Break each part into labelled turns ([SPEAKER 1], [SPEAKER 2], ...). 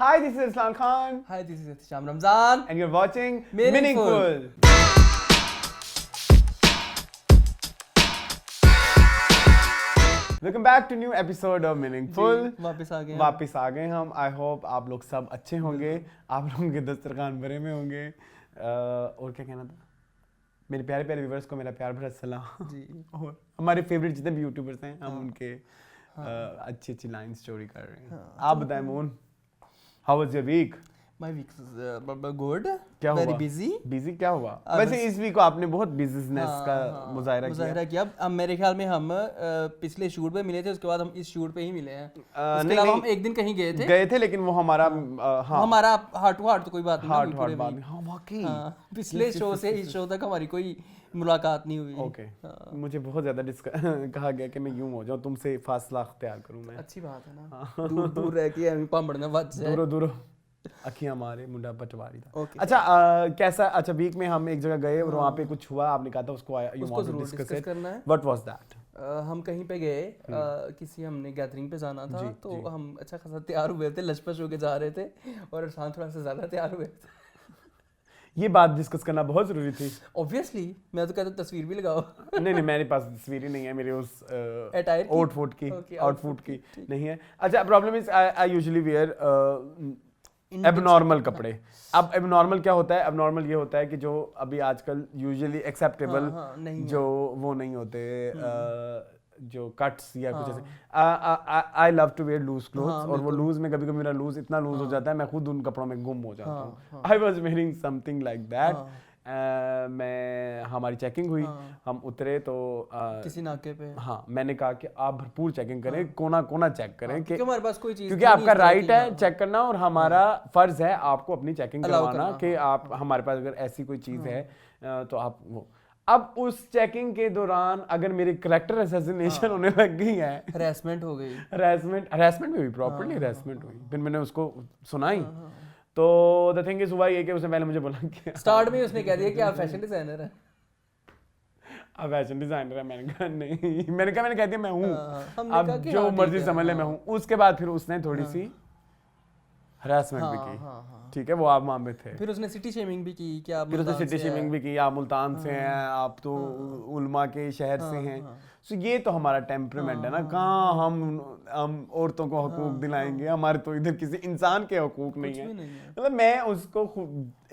[SPEAKER 1] Hi, this is Islam Khan.
[SPEAKER 2] Hi, this is Ihtisham Ramzan.
[SPEAKER 1] And you're watching
[SPEAKER 2] Meaningful.
[SPEAKER 1] Welcome back to new episode of Meaningful.
[SPEAKER 2] वापस आ गए
[SPEAKER 1] हम. I hope आप लोग सब अच्छे होंगे. आप लोगों के दस्तरखान भरे में होंगे. और क्या कहना था? मेरे प्यारे प्यारे व्यूवर्स को मेरा प्यार भरा सलाम. जी. और हमारे फेवरेट जितने भी यूट्यूबर्स हैं हम उनके अच्छी अच्छी लाइन स्टोरी कर रहे हैं. आप बताएं मोन, how was your week?
[SPEAKER 2] My week is good.
[SPEAKER 1] क्या
[SPEAKER 2] Very
[SPEAKER 1] हुआ?
[SPEAKER 2] busy.
[SPEAKER 1] बिजी क्या हुआ? वैसे इस वीक को आपने बहुत बिजनेस का मुजाहिरा किया.
[SPEAKER 2] अब मेरे ख्याल में हम पिछले शूट पे मिले थे, उसके बाद हम इस शूट पे ही मिले हैं. उसके
[SPEAKER 1] नहीं,
[SPEAKER 2] अलावा हम एक दिन कहीं गए थे
[SPEAKER 1] लेकिन वो हमारा
[SPEAKER 2] हमारा हार्ट टू हार्ट तो कोई बात नहीं.
[SPEAKER 1] हार्ट बात नहीं. हाँ वाकई.
[SPEAKER 2] पिछले शो से इस शो तक हमारी कोई मुलाकात नहीं हुई.
[SPEAKER 1] ओके. मुझे बहुत ज्यादा कहा गया कि मैं यूं हो जाऊं, तुमसे फासला अख्तियार करूं मैं.
[SPEAKER 2] अच्छी बात है ना. दूर दूर रह के हम पांबड़ना बच जाए.
[SPEAKER 1] दूर दूर अखियां मारे मुंडा पटवारी था.
[SPEAKER 2] Okay.
[SPEAKER 1] अच्छा कैसा? अच्छा वीक में हम एक जगह गए और वहाँ पे कुछ हुआ, आपने कहा था उसको यू वांट टू डिस्कस
[SPEAKER 2] करना है.
[SPEAKER 1] What was that?
[SPEAKER 2] हम कहीं पे गए, किसी हमने गैदरिंग पे जाना था. तो हम अच्छा खासा तैयार हुए थे, लशपश होके जा रहे थे और अरसान थोड़ा सा ज्यादा तैयार हुए थे.
[SPEAKER 1] ये बात डिस्कस करना बहुत जरूरी थी.
[SPEAKER 2] ऑब्वियसली मैं तो कहता हूँ तस्वीर भी लगाओ.
[SPEAKER 1] नहीं मेरे पास तस्वीर ही नहीं है, मेरे उस आउटफिट की नहीं है. अच्छा problem is I usually wear abnormal कपड़े. अब एबनॉर्मल क्या होता है? एबनॉर्मल ये होता है कि जो अभी आजकल यूजुअली एक्सेप्टेबल जो वो नहीं होते, जो कट्स या कुछ ऐसे. I love to wear loose clothes और वो लूज में कभी कभी मेरा लूज इतना लूज हो जाता है मैं खुद उन कपड़ों में गुम हो जाता हूँ. I was wearing something like that. मैं हमारी चेकिंग हुई. हम उतरे तो
[SPEAKER 2] किसी नाके पे.
[SPEAKER 1] हाँ मैंने कहा कि आप भरपूर चेकिंग करें, कोना कोना चेक करें कि
[SPEAKER 2] हमारे पास कोई चीज,
[SPEAKER 1] क्योंकि आपका राइट है चेक करना और हमारा फर्ज है आपको अपनी चेकिंग करवाना कि आप हमारे पास अगर ऐसी कोई चीज है तो आप वो. अब उस चेकिंग के दौरान अगर मेरी कैरेक्टर असैसिनेशन होने लग गई है,
[SPEAKER 2] हरासमेंट हो गई,
[SPEAKER 1] हरासमेंट भी हुई, प्रॉपर्ली हरासमेंट हुई. फिर मैंने उसको सुनाई. तो द थिंग इज हुआ ये कि उसने पहले मुझे बोला कि
[SPEAKER 2] स्टार्ट में उसने कह दिया कि आप फैशन डिजाइनर हैं.
[SPEAKER 1] अब फैशन डिजाइनर है. मैंने कहा नहीं, मैंने कह दिया मैं हूँ. अब जो मर्जी समझ ले मैं हूँ. उसके बाद फिर उसने थोड़ी सी हरासमेंट भी की. ठीक है वो आप वहाँ पे थे.
[SPEAKER 2] फिर उसने सिटी शेमिंग भी की. क्या
[SPEAKER 1] फिर उसने सिटी शेमिंग भी की. आप मुल्तान से हैं, आप तो उल्मा के शहर से हैं. तो ये तो हमारा टेम्परामेंट है ना. कहाँ हम औरतों को हकूक दिलाएंगे? हमारे तो इधर किसी इंसान के हकूक नहीं है. मतलब मैं उसको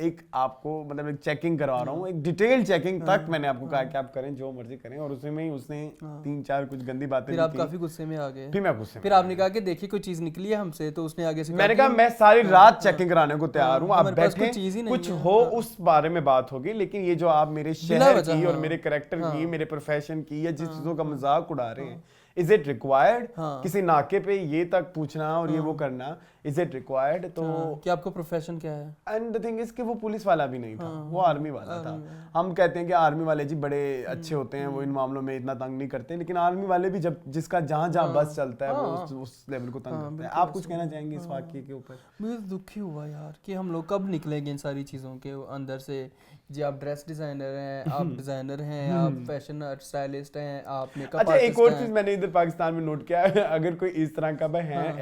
[SPEAKER 1] एक आपको मतलब एक चेकिंग करवा रहा हूँ, एक डिटेल चेकिंग तक मैंने आपको कहा कि आप करें जो मर्जी करें. और उसमें ही उसने 3-4 कुछ गंदी बातें.
[SPEAKER 2] फिर आप काफी गुस्से में आ गए.
[SPEAKER 1] फिर मैं गुस्से.
[SPEAKER 2] फिर आपने कहा कि देखिए कोई चीज निकली है हमसे. तो उसने आगे से
[SPEAKER 1] मैंने कहा मैं सारी रात चेकिंग कराने को तैयार हूँ. आप बैठे कुछ हो उस बारे में बात होगी, लेकिन ये जो आप मेरे शहर की और मेरे कैरेक्टर की, मेरे प्रोफेशन की या जिस चीजों का मजाक उड़ा रहे हैं, इज इट रिक्वायर्ड? किसी नाके पे ये तक पूछना और ये वो करना, इज इट रिक्वायर्ड? तो
[SPEAKER 2] कि आपका प्रोफेशन क्या है?
[SPEAKER 1] एंड द थिंग इज कि वो पुलिस वाला भी नहीं था, वो आर्मी वाला था. हम कहते हैं कि आर्मी वाले जी बड़े अच्छे होते हैं, वो इन मामलों में इतना तंग नहीं करते, लेकिन आर्मी वाले भी जब जिसका जहाँ बस चलता है वो उस लेवल को तंग करते हैं. आप कुछ कहना चाहेंगे इस वाकये के ऊपर?
[SPEAKER 2] मुझे दुखी हुआ यार कि हम लोग कब निकलेंगे इन सारी चीज़ों के अंदर से. जी आप ड्रेस डिजाइनर हैं, आप डिजाइनर हैं, आप फैशन स्टाइलिस्ट हैं, आप मेकअप आर्टिस्ट हैं.
[SPEAKER 1] अच्छा एक और चीज मैंने इधर पाकिस्तान में नोट किया है, अगर कोई इस तरह का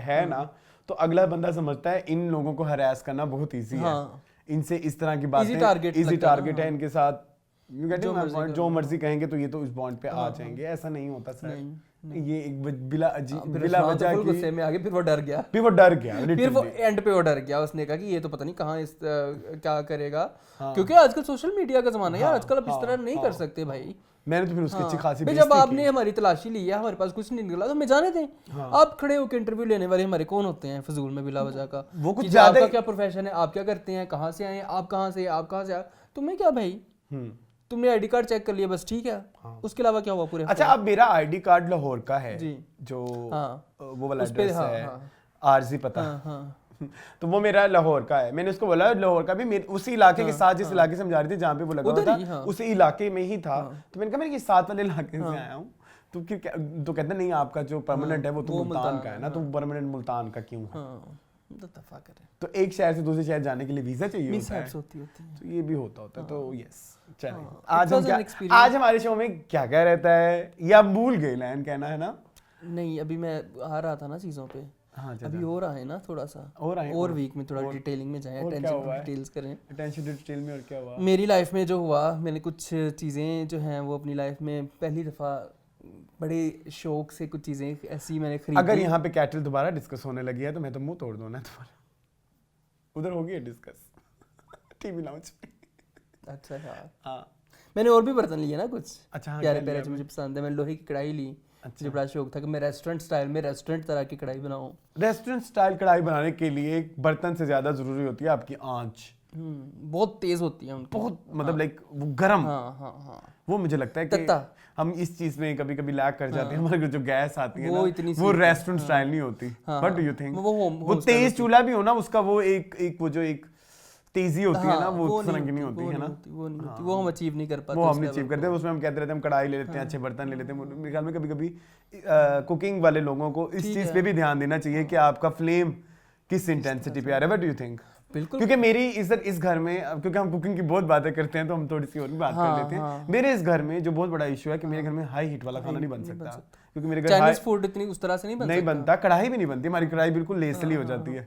[SPEAKER 1] है ना, तो अगला बंदा समझता है इन लोगों को हरास करना बहुत इजी है. इनसे इस तरह की बातें इजी टारगेट है इनके साथ. जो मर्जी कहेंगे तो ये तो इस बॉन्ड पे आ जाएंगे. ऐसा नहीं होता सर. ये एक बिला वजह की
[SPEAKER 2] गुस्से में आ गया. फिर वो डर गया.
[SPEAKER 1] फिर वो
[SPEAKER 2] एंड पे वो डर गया. उसने कहा कि ये तो पता नहीं कहाँ क्या करेगा. क्योंकि आजकल सोशल मीडिया का जमाना है यार. आजकल आप इस तरह नहीं कर सकते भाई.
[SPEAKER 1] मैंने तो फिर उसकी अच्छी खासी बेइज्जती
[SPEAKER 2] जब आपने हमारी तलाशी ली है, हमारे पास कुछ नहीं निकला, तो हमें जाने दें. आप खड़े होकर इंटरव्यू लेने वाले हमारे कौन होते हैं फजूल में बिला वजह का?
[SPEAKER 1] वो कुछ ज्यादा.
[SPEAKER 2] आपका क्या प्रोफेशन है, आप क्या करते हैं, कहाँ से आए, आप कहाँ से आए, तुम्हें क्या भाई? तुमने आईडी कार्ड चेक कर लिया बस, ठीक है. उसके अलावा क्या हुआ पूरे?
[SPEAKER 1] अच्छा अब मेरा आईडी कार्ड लाहौर का है जो वो वाला एड्रेस है, आरजी पता. तो वो मेरा लाहौर का है. मैंने उसको बोला लाहौर का भी उसी इलाके के साथ, जिस इलाके से हम जा रहे थे जहाँ पे वो लगा हुआ था उसी इलाके में ही था. तो मैंने कहा मैं ये साथ वाले इलाके से आया हूँ. तो कहते नहीं आपका जो परमानेंट है वो तो मुल्तान का है ना, तो परमानेंट मुल्तान का क्यों है? तो एक शहर से दूसरे शहर जाने के लिए वीजा चाहिए होता है. तो ये भी होता है. तो यस चलिए आज हमारे शो में क्या रहता है या भूल गए लाइन कहना है ना?
[SPEAKER 2] नहीं अभी मैं आ रहा था ना चीजों पे. अभी और आए ना थोड़ा सा और वीक में थोड़ा डिटेलिंग में जाए, अटेंशन टू डिटेल्स करें।
[SPEAKER 1] अटेंशन टू डिटेल में और क्या हुआ?
[SPEAKER 2] मेरी लाइफ में जो हुआ, मैंने कुछ चीज़ें जो हैं वो अपनी लाइफ में पहली दफ़ा बड़े शौक से कुछ चीज़ें ऐसी मैंने खरीदी।
[SPEAKER 1] अगर यहाँ पे कैटल दोबारा डिस्कस होने लगी है तो मैं तो मुंह तोड़ दूँ ना तुम्हारा। उधर हो गई डिस्कस टीवी लाउंज पे।
[SPEAKER 2] अच्छा यार,
[SPEAKER 1] हाँ
[SPEAKER 2] मैंने और भी बर्तन लिए ना कुछ।
[SPEAKER 1] अच्छा,
[SPEAKER 2] प्यारे प्यारे जो मुझे पसंद है। मैंने लोहे की कढ़ाई ली। मुझे बड़ा शौक था कि मैं रेस्टोरेंट स्टाइल में रेस्टोरेंट तरह की कढ़ाई बनाऊं।
[SPEAKER 1] रेस्टोरेंट स्टाइल कढ़ाई बनाने के लिए बर्तन से ज्यादा जरूरी होती है आपकी आंच।
[SPEAKER 2] बहुत तेज होती है उनकी,
[SPEAKER 1] बहुत मतलब लाइक वो गरम।
[SPEAKER 2] हाँ।
[SPEAKER 1] वो मुझे लगता है कि हम इस चीज में कभी कभी लैग कर जाते हैं। हमारे जो गैस आती है ना वो रेस्टोरेंट स्टाइल नहीं होती। What do you think? वो तेज चूल्हा भी हो ना, उसका वो एक तेजी होती है ना, वो उस तरह की नहीं होती है ना।
[SPEAKER 2] वो हम अचीव नहीं कर पाते।
[SPEAKER 1] वो हम नहीं अचीव करते। उसमें हम कहते रहते हैं हम कढ़ाई ले लेते हैं, अच्छे बर्तन ले लेते हैं। मेरे ख्याल में कभी कभी कुकिंग वाले लोगों को इस चीज पे भी ध्यान देना चाहिए कि आपका फ्लेम किस इंटेंसिटी पे आ रहा है। What do you think?
[SPEAKER 2] बिल्कुल।
[SPEAKER 1] क्योंकि मेरी इस घर में, क्योंकि हम कुकिंग की बहुत बातें करते हैं तो हम थोड़ी सी और भी बात कर लेते हैं। मेरे इस घर में जो बहुत बड़ा इश्यू है कि मेरे घर में हाई हीट वाला खाना नहीं बन सकता, क्योंकि मेरे घर
[SPEAKER 2] चाइनीज फूड इतनी उस तरह से नहीं
[SPEAKER 1] बनता। कढ़ाई भी नहीं बनती, हमारी कढ़ाई बिल्कुल लेसली हो जाती है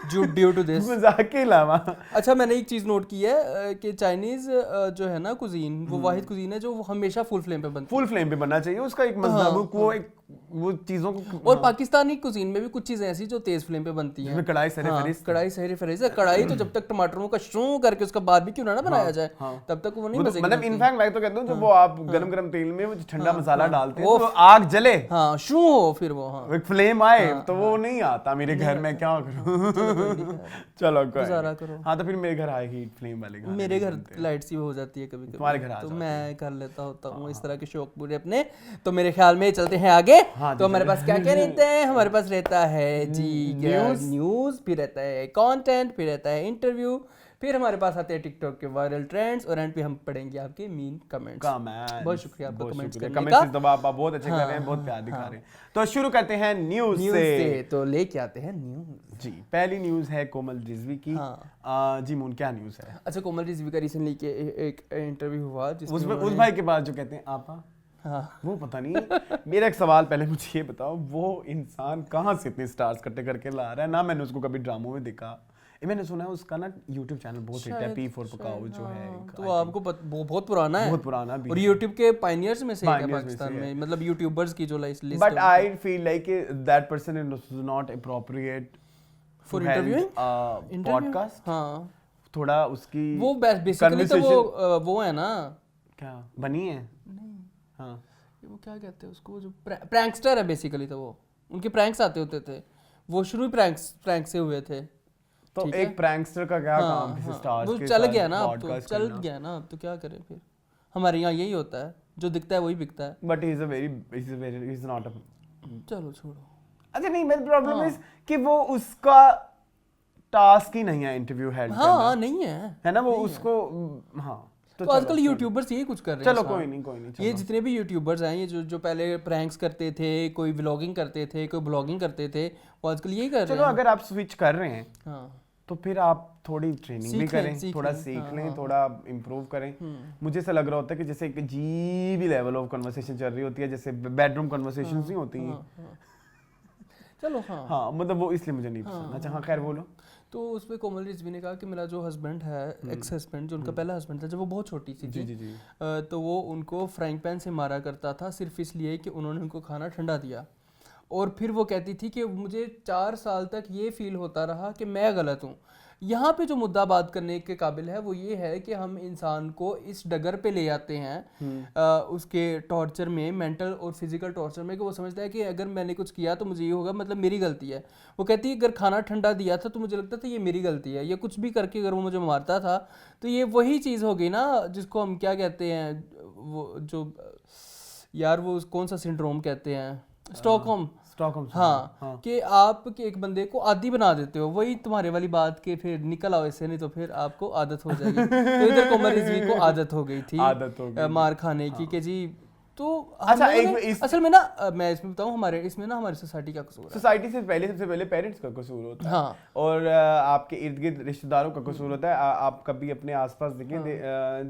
[SPEAKER 2] ड्यू टू दिस।
[SPEAKER 1] मजाक के अलावा
[SPEAKER 2] अच्छा, मैंने एक चीज नोट की है कि चाइनीज जो है ना कुजीन, वो वाहिद कुजीन है जो हमेशा फुल फ्लेम पे बनती है।
[SPEAKER 1] फुल फ्लेम पे बनना चाहिए, उसका एक मतलब वो चीजों को।
[SPEAKER 2] और पाकिस्तानी कुजीन में भी कुछ चीजें ऐसी जो तेज फ्लेम पे बनती हैं।
[SPEAKER 1] कढ़ाई सहरे फरीज है।
[SPEAKER 2] कढ़ाई तो जब तक टमाटरों का शू करके उसका बारबेक्यू ना बनाया जाए तब तक वो नहीं बचेगी।
[SPEAKER 1] मतलब इनफैक्ट मैं तो कहता हूं जब वो आप गरम तेल में वो ठंडा मसाला डालते हैं तो आग जले,
[SPEAKER 2] हां शू हो, फिर वो
[SPEAKER 1] एक फ्लेम आए तो वो नहीं आता मेरे घर में। क्या करूं? चलो
[SPEAKER 2] गुजारा करो।
[SPEAKER 1] हाँ तो फिर मेरे घर आए हीट फ्लेम वाले खाने।
[SPEAKER 2] मेरे घर लाइट सी हो जाती है कभी कभी,
[SPEAKER 1] तुम्हारे घर
[SPEAKER 2] तो मैं कर लेता होता हूँ इस तरह के शौक पूरे अपने। तो मेरे ख्याल में चलते हैं आगे। तो हमारे पास क्या क्या रहता है? हमारे पास रहता है जी न्यूज़, फिर रहता है कंटेंट, फिर रहता है इंटरव्यू, फिर हमारे पास आते हैं टिकटॉक के वायरल ट्रेंड्स, और एंड पे हम पढ़ेंगे आपके मीन कमेंट्स। बहुत शुक्रिया आपका कमेंट्स करने का।
[SPEAKER 1] तो आप बहुत अच्छे कर रहे हैं, बहुत प्यार दिखा रहे हैं। तो शुरू करते हैं न्यूज़ से।
[SPEAKER 2] तो लेके आते हैं न्यूज़
[SPEAKER 1] जी। पहली न्यूज़ है कोमल रिजवी की। जी मून, क्या न्यूज़ है?
[SPEAKER 2] अच्छा, कोमल रिजवी का रिसेंटली के एक इंटरव्यू हुआ जिसमें
[SPEAKER 1] उस भाई के पास जो कहते हैं आपा, वो पता नहीं। मेरा एक सवाल, पहले मुझे ये बताओ, वो इंसान कहाँ से इतने स्टार्स इकट्ठे करके ला रहा है? ना मैंने उसको कभी ड्रामों में देखा। मैंने सुना है उसका ना YouTube चैनल बहुत हिट है, P4 पकाओ जो है।
[SPEAKER 2] तो आपको वो बहुत पुराना है,
[SPEAKER 1] बहुत पुराना भी,
[SPEAKER 2] और YouTube के पायनियर्स में से एक है पाकिस्तान में, मतलब यूट्यूबर्स की जो list.
[SPEAKER 1] But I feel like that person is not appropriate
[SPEAKER 2] for interviewing
[SPEAKER 1] podcast.
[SPEAKER 2] हाँ,
[SPEAKER 1] थोड़ा उसकी
[SPEAKER 2] वो बेसिकली तो वो है ना, क्या
[SPEAKER 1] बनी है?
[SPEAKER 2] नहीं,
[SPEAKER 1] हाँ,
[SPEAKER 2] वो क्या कहते हैं उसको, जो प्रैंकस्टर है बेसिकली। तो वो उनके प्रैंक्स आते होते थे, वो शुरू ही प्रैंक से हुए थे।
[SPEAKER 1] तो एक प्रैंकस्टर का क्या काम किसी स्टार्स के साथ?
[SPEAKER 2] चल गया ना अब, तो चल गया ना अब, तो क्या करें फिर? हमारे यहाँ यही होता है, जो दिखता है वही बिकता है।
[SPEAKER 1] But he is not a,
[SPEAKER 2] चलो छोड़ो।
[SPEAKER 1] अच्छा नहीं, मेरी प्रॉब्लम इज कि वो उसका टास्क ही नहीं है इंटरव्यू हेड करना।
[SPEAKER 2] हाँ नहीं है
[SPEAKER 1] ना वो उसको। हाँ
[SPEAKER 2] तो आजकल यूट्यूबर्स यही कुछ कर रहे हैं।
[SPEAKER 1] चलो कोई नहीं।
[SPEAKER 2] ये जितने भी यूट्यूबर्स हैं, ये जो पहले प्रैंक्स करते थे, कोई व्लॉगिंग करते थे, कोई ब्लॉगिंग करते थे, वो आजकल यही कर रहे हैं।
[SPEAKER 1] चलो अगर आप स्विच कर रहे हैं,
[SPEAKER 2] हाँ,
[SPEAKER 1] तो फिर आप थोड़ी ट्रेनिंग भी करें, थोड़ा सीख लें, थोड़ा इम्प्रूव करें। मुझे ऐसा लग रहा होता है कि जैसे एक अजीब ही लेवल ऑफ कन्वर्सेशन चल रही होती है, जैसे बेडरूम कन्वर्सेशंस नहीं होती हैं।
[SPEAKER 2] चलो हाँ,
[SPEAKER 1] मतलब वो इसलिए मुझे नहीं पसंद। अच्छा हाँ, खैर बोलो।
[SPEAKER 2] तो उस पर कोमल रिजवी ने कहा कि मेरा जो हस्बैंड है, एक्स हस्बैंड, जो उनका पहला हस्बैंड था, जब वो बहुत छोटी सी थी, तो वो उनको फ्राइंग पैन से मारा करता था सिर्फ इसलिए कि उन्होंने उनको खाना ठंडा दिया। और फिर वो कहती थी कि मुझे 4 साल तक ये फील होता रहा कि मैं गलत हूँ। यहाँ पे जो मुद्दा बात करने के काबिल है वो ये है कि हम इंसान को इस डगर पे ले आते हैं उसके टॉर्चर में, मेंटल और फिजिकल टॉर्चर में, कि वो समझता है कि अगर मैंने कुछ किया तो मुझे ये होगा, मतलब मेरी गलती है। वो कहती है अगर खाना ठंडा दिया था तो मुझे लगता था ये मेरी गलती है, या कुछ भी करके अगर वो मुझे मारता था तो ये वही चीज़ हो गई ना जिसको हम क्या कहते हैं, वो जो यार वो कौन सा सिंड्रोम कहते हैं, स्टॉकहोम। हाँ, कि आप के एक बंदे को आदी बना देते हो, वही तुम्हारे वाली बात के फिर निकल आओ इससे, नहीं तो फिर आपको आदत हो जाएगी। तो इधर कोमल रिजवी को आदत हो गई थी मार खाने की, कि जी। तो अच्छा असल में ना मैं इसमें बताऊं, हमारे इसमें ना हमारी सोसाइटी का कसूर है।
[SPEAKER 1] सोसाइटी से सबसे पहले पेरेंट्स का कसूर होता है। हाँ। और आपके इर्द गिर्द रिश्तेदारों का कसूर होता है। आप कभी अपने आसपास देखें,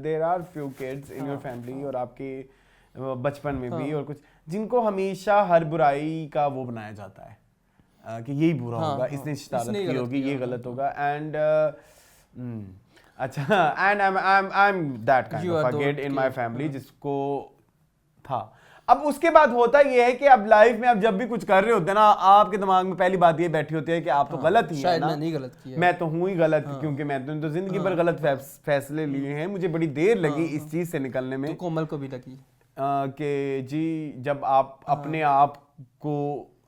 [SPEAKER 1] there are few kids in your family और आपके बचपन में भी, और कुछ जिनको हमेशा हर बुराई का वो बनाया जाता है, कि यही बुरा होगा, इसने शरारत की होगी, ये गलत होगा। एंड अच्छा, and I M that kind of a kid in my family जिसको था। अब उसके बाद होता ये है कि अब लाइफ में आप जब भी कुछ कर रहे होते हैं ना, आपके दिमाग में पहली बात ये बैठी होती है कि आप तो गलत ही है ना,
[SPEAKER 2] मैं नहीं गलत किया,
[SPEAKER 1] मैं तो हूँ ही गलत, क्योंकि मैंने तो जिंदगी भर गलत फैसले लिए हैं। मुझे बड़ी देर लगी इस चीज से निकलने में।
[SPEAKER 2] तो कोमल को भी लगी
[SPEAKER 1] कि जी जब आप अपने आप को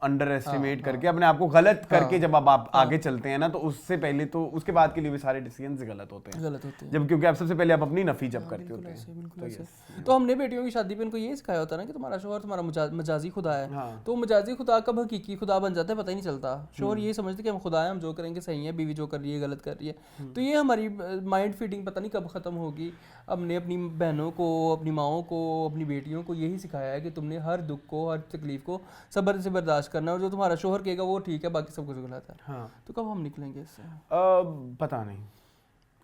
[SPEAKER 1] अंडर एस्टिमेट करके अपने आप को गलत करके जब आप आगे चलते हैं ना, तो उससे पहले तो उसके बाद के लिए भी सारे डिसीजन गलत होते हैं जब, क्योंकि आप सबसे पहले आप अपनी नफी जब करते होते हैं।
[SPEAKER 2] तो हमने बेटियों की शादी पे उनको ये सिखाया होता है ना कि तुम्हारा शोहर तुम्हारा मजाजी खुदा है, तो मजाजी खुदा कब हकीकी खुदा बन जाता है पता ही नहीं चलता। शोहर ये समझते कि हम खुदा है, हम जो करेंगे सही है, बीवी जो कर रही है गलत कर रही है। तो ये हमारी माइंड फीडिंग पता नहीं कब खत्म होगी। हमने अपनी बहनों को, अपनी माओं को, अपनी बेटियों को यही सिखाया है कि तुमने हर दुख को, हर तकलीफ को सब्र से बर्दाश्त करना, और जो तुम्हारा शोहर कहेगा वो ठीक है, बाकी सब कुछ गलत है।
[SPEAKER 1] हाँ।
[SPEAKER 2] तो कब हम निकलेंगे इससे?
[SPEAKER 1] पता नहीं,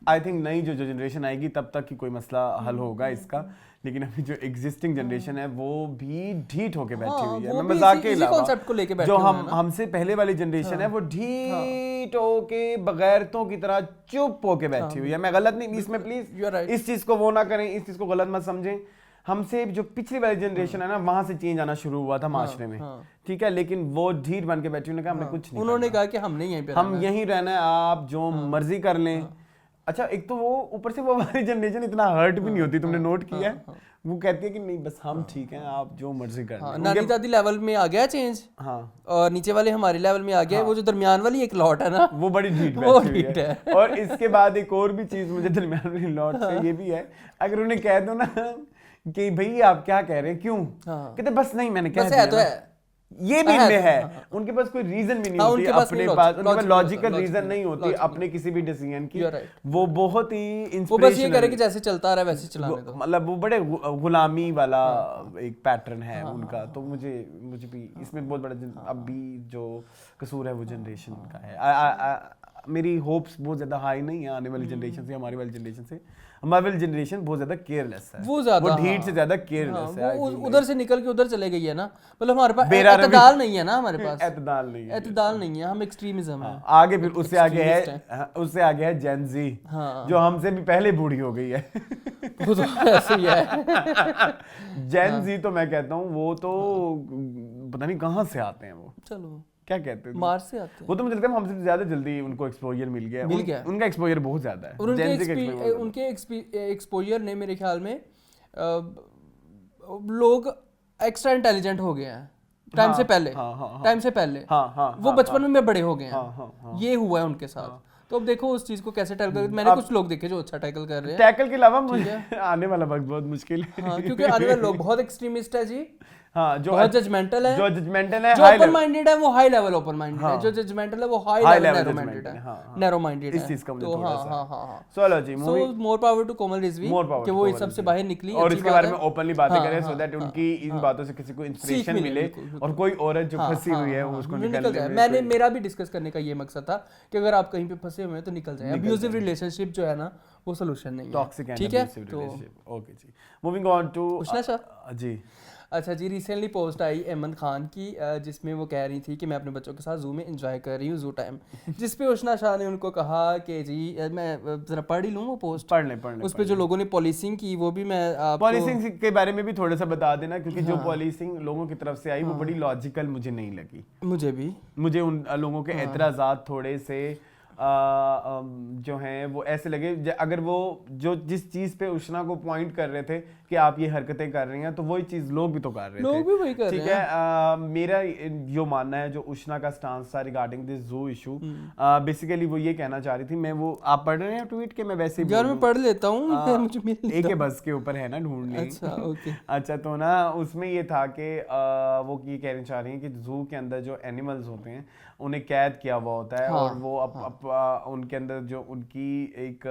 [SPEAKER 1] आई थिंक नई जो जनरेशन आएगी तब तक ही कोई मसला हल होगा इसका। लेकिन अभी जो एग्जिस्टिंग जनरेशन है वो भी ढीठ होके बैठी हुई है। मैं मजाक के अलावा जो हमसे पहले वाली जनरेशन है वो ढीठ होके बगैरतों की तरह चुप होके बैठी हुई है। मैं गलत नहीं, इसमें प्लीज इस चीज को वो ना करें, इस चीज को गलत मत समझें। हमसे जो पिछली वाली जनरेशन है ना, वहां से चेंज आना शुरू हुआ था माशरे में, ठीक है, लेकिन वो ढीठ बन के बैठी, उन्होंने कहा हमने कुछ नहीं,
[SPEAKER 2] उन्होंने कहा कि हमने यहीं पे
[SPEAKER 1] हम यहीं रहना है, आप जो मर्जी कर लें। अच्छा, एक तो वो ऊपर से वो हमारी जनरेशन इतना हर्ट भी नहीं होती, तुमने नोट किया है? वो कहती है कि नहीं बस हम ठीक हैं, आप जो मर्जी कर लें।
[SPEAKER 2] नानी दादी लेवल में आ गया चेंज, और नीचे वाले हमारे लेवल में आ गया। वो जो दरमियान वाली एक लॉट है ना, वो बड़ी ढीठ
[SPEAKER 1] है। और इसके बाद एक और भी चीज मुझे दरमियान वाली लॉट से ये भी है, अगर उन्हें कह दो ना कि भाई आप क्या कह रहे हैं, क्यों, कहते बस नहीं मैंने कह दिया, तो है ये भी इनमें है। उनके पास कोई रीजन भी नहीं होती, अपने पास लॉजिकल रीजन नहीं होती अपने किसी भी डिसीजन की। वो बहुत ही इंस्पिरेशनल,
[SPEAKER 2] वो बस ये करे कि जैसे चलता रहा वैसे चलाने दो,
[SPEAKER 1] मतलब वो बड़े गुलामी वाला एक पैटर्न है उनका। तो मुझे भी इसमें बहुत बड़ा अभी जो कसूर है वो जनरेशन का है। मेरी होप्स बहुत ज्यादा हाई नहीं है आने वाली जनरेशन से, हमारी वाली जनरेशन से। हमारी वाली जनरेशन बहुत ज्यादा केयरलेस है, वो ढीठ से ज्यादा केयरलेस है।
[SPEAKER 2] वो उधर से निकल के उधर चले गई है ना, मतलब हमारे पास एतदाल नहीं है ना, हमारे पास
[SPEAKER 1] एतदाल नहीं है,
[SPEAKER 2] हम एक्सट्रीमिज्म है।
[SPEAKER 1] आगे फिर उससे आगे है जेन ज़ी, जो हमसे भी पहले बूढ़ी हो गई है।
[SPEAKER 2] वो तो ऐसे ही है।
[SPEAKER 1] जेन ज़ी तो मैं कहता हूँ वो तो पता नहीं कहाँ से आते हैं वो,
[SPEAKER 2] चलो
[SPEAKER 1] क्या कहते हैं,
[SPEAKER 2] मार्स से आते हैं।
[SPEAKER 1] वो तो मुझे लगता है हमसे ज्यादा जल्दी उनको एक्सपोजर मिल गया। उनका एक्सपोजर बहुत ज्यादा है।
[SPEAKER 2] उनके एक्सपोजर ने मेरे ख्याल में लोग एक्स्ट्रा इंटेलिजेंट हो गए हैं टाइम से पहले। वो बचपन में बड़े हो गए हैं, ये हुआ है उनके साथ। तो अब देखो उस चीज को कैसे टैकल कर। मैंने कुछ लोग देखे जो अच्छा टैकल कर रहे हैं।
[SPEAKER 1] टैकल के अलावा मुझे आने वाला वक्त बहुत मुश्किल है,
[SPEAKER 2] क्योंकि आने वाले लोग बहुत एक्सट्रीमिस्ट है जी।
[SPEAKER 1] हाँ, जो
[SPEAKER 2] जजमेंटल है,
[SPEAKER 1] जो
[SPEAKER 2] ओपन माइंडेड है वो हाई लेवल ओपन माइंडेड है, जो जजमेंटल है वो हाई लेवल नैरो माइंडेड है।
[SPEAKER 1] इस चीज का मुझे
[SPEAKER 2] तो
[SPEAKER 1] थोड़ा सा चलो जी,
[SPEAKER 2] सो मोर पावर टू कोमल रिजवी कि वो इस सब से बाहर निकली
[SPEAKER 1] और इसके बारे में ओपनली बातें करें, सो दैट उनकी इन बातों से किसी को इंस्पिरेशन मिले और कोई औरत जो फंसी हुई है वो उसको निकल जाए।
[SPEAKER 2] मेरा भी डिस्कस करने का ये मकसद था कि अगर आप कहीं पे फंसे हुए हैं तो निकल जाए। अब्यूजिव रिलेशनशिप जो है ना वो सॉल्यूशन नहीं है,
[SPEAKER 1] toxic and abusive relationship. Okay जी, moving on to
[SPEAKER 2] Ushna Shah
[SPEAKER 1] ji.
[SPEAKER 2] अच्छा जी, रिसेंटली पोस्ट आई अहमद खान की जिसमें वो कह रही थी कि मैं अपने बच्चों के साथ जू में एंजॉय कर रही हूँ, जू टाइम, जिस पे उष्णा शाह ने उनको कहा कि जी मैं जरा पढ़ ही लूँ वो पोस्ट,
[SPEAKER 1] पढ़ लें
[SPEAKER 2] उस पे जो लोगों ने पॉलिसिंग की वो भी मैं
[SPEAKER 1] पॉलिसिंग के बारे में भी थोड़ा सा बता देना, क्योंकि जो पॉलिसिंग लोगों की तरफ से आई वो बड़ी लॉजिकल मुझे नहीं लगी। मुझे उन लोगों के एतराज़ात थोड़े से जो हैं वो ऐसे लगे, अगर वो जो जिस चीज़ पे उष्णा को पॉइंट कर रहे थे कि आप ये हरकतें कर रही हैं, तो वही चीज़ लोग भी तो कर रहे थे,
[SPEAKER 2] लोग भी वही कर रहे हैं।
[SPEAKER 1] ठीक है, मेरा जो मानना है जो उष्णा का स्टांस था रिगार्डिंग दिस जू इशू, बेसिकली वो ये कहना चाह रही थी, मैं वो आप पढ़ रहे हैं ट्वीट के, मैं वैसे
[SPEAKER 2] यार मैं पढ़ लेता हूँ,
[SPEAKER 1] एक के बस के ऊपर है ना ढूंढने। अच्छा, तो ना उसमें ये था कि वो ये कहना चाह रही हैं कि जू के अंदर जो एनिमल्स होते हैं उन्हें कैद किया हुआ होता है, और वो उनके अंदर जो उनकी एक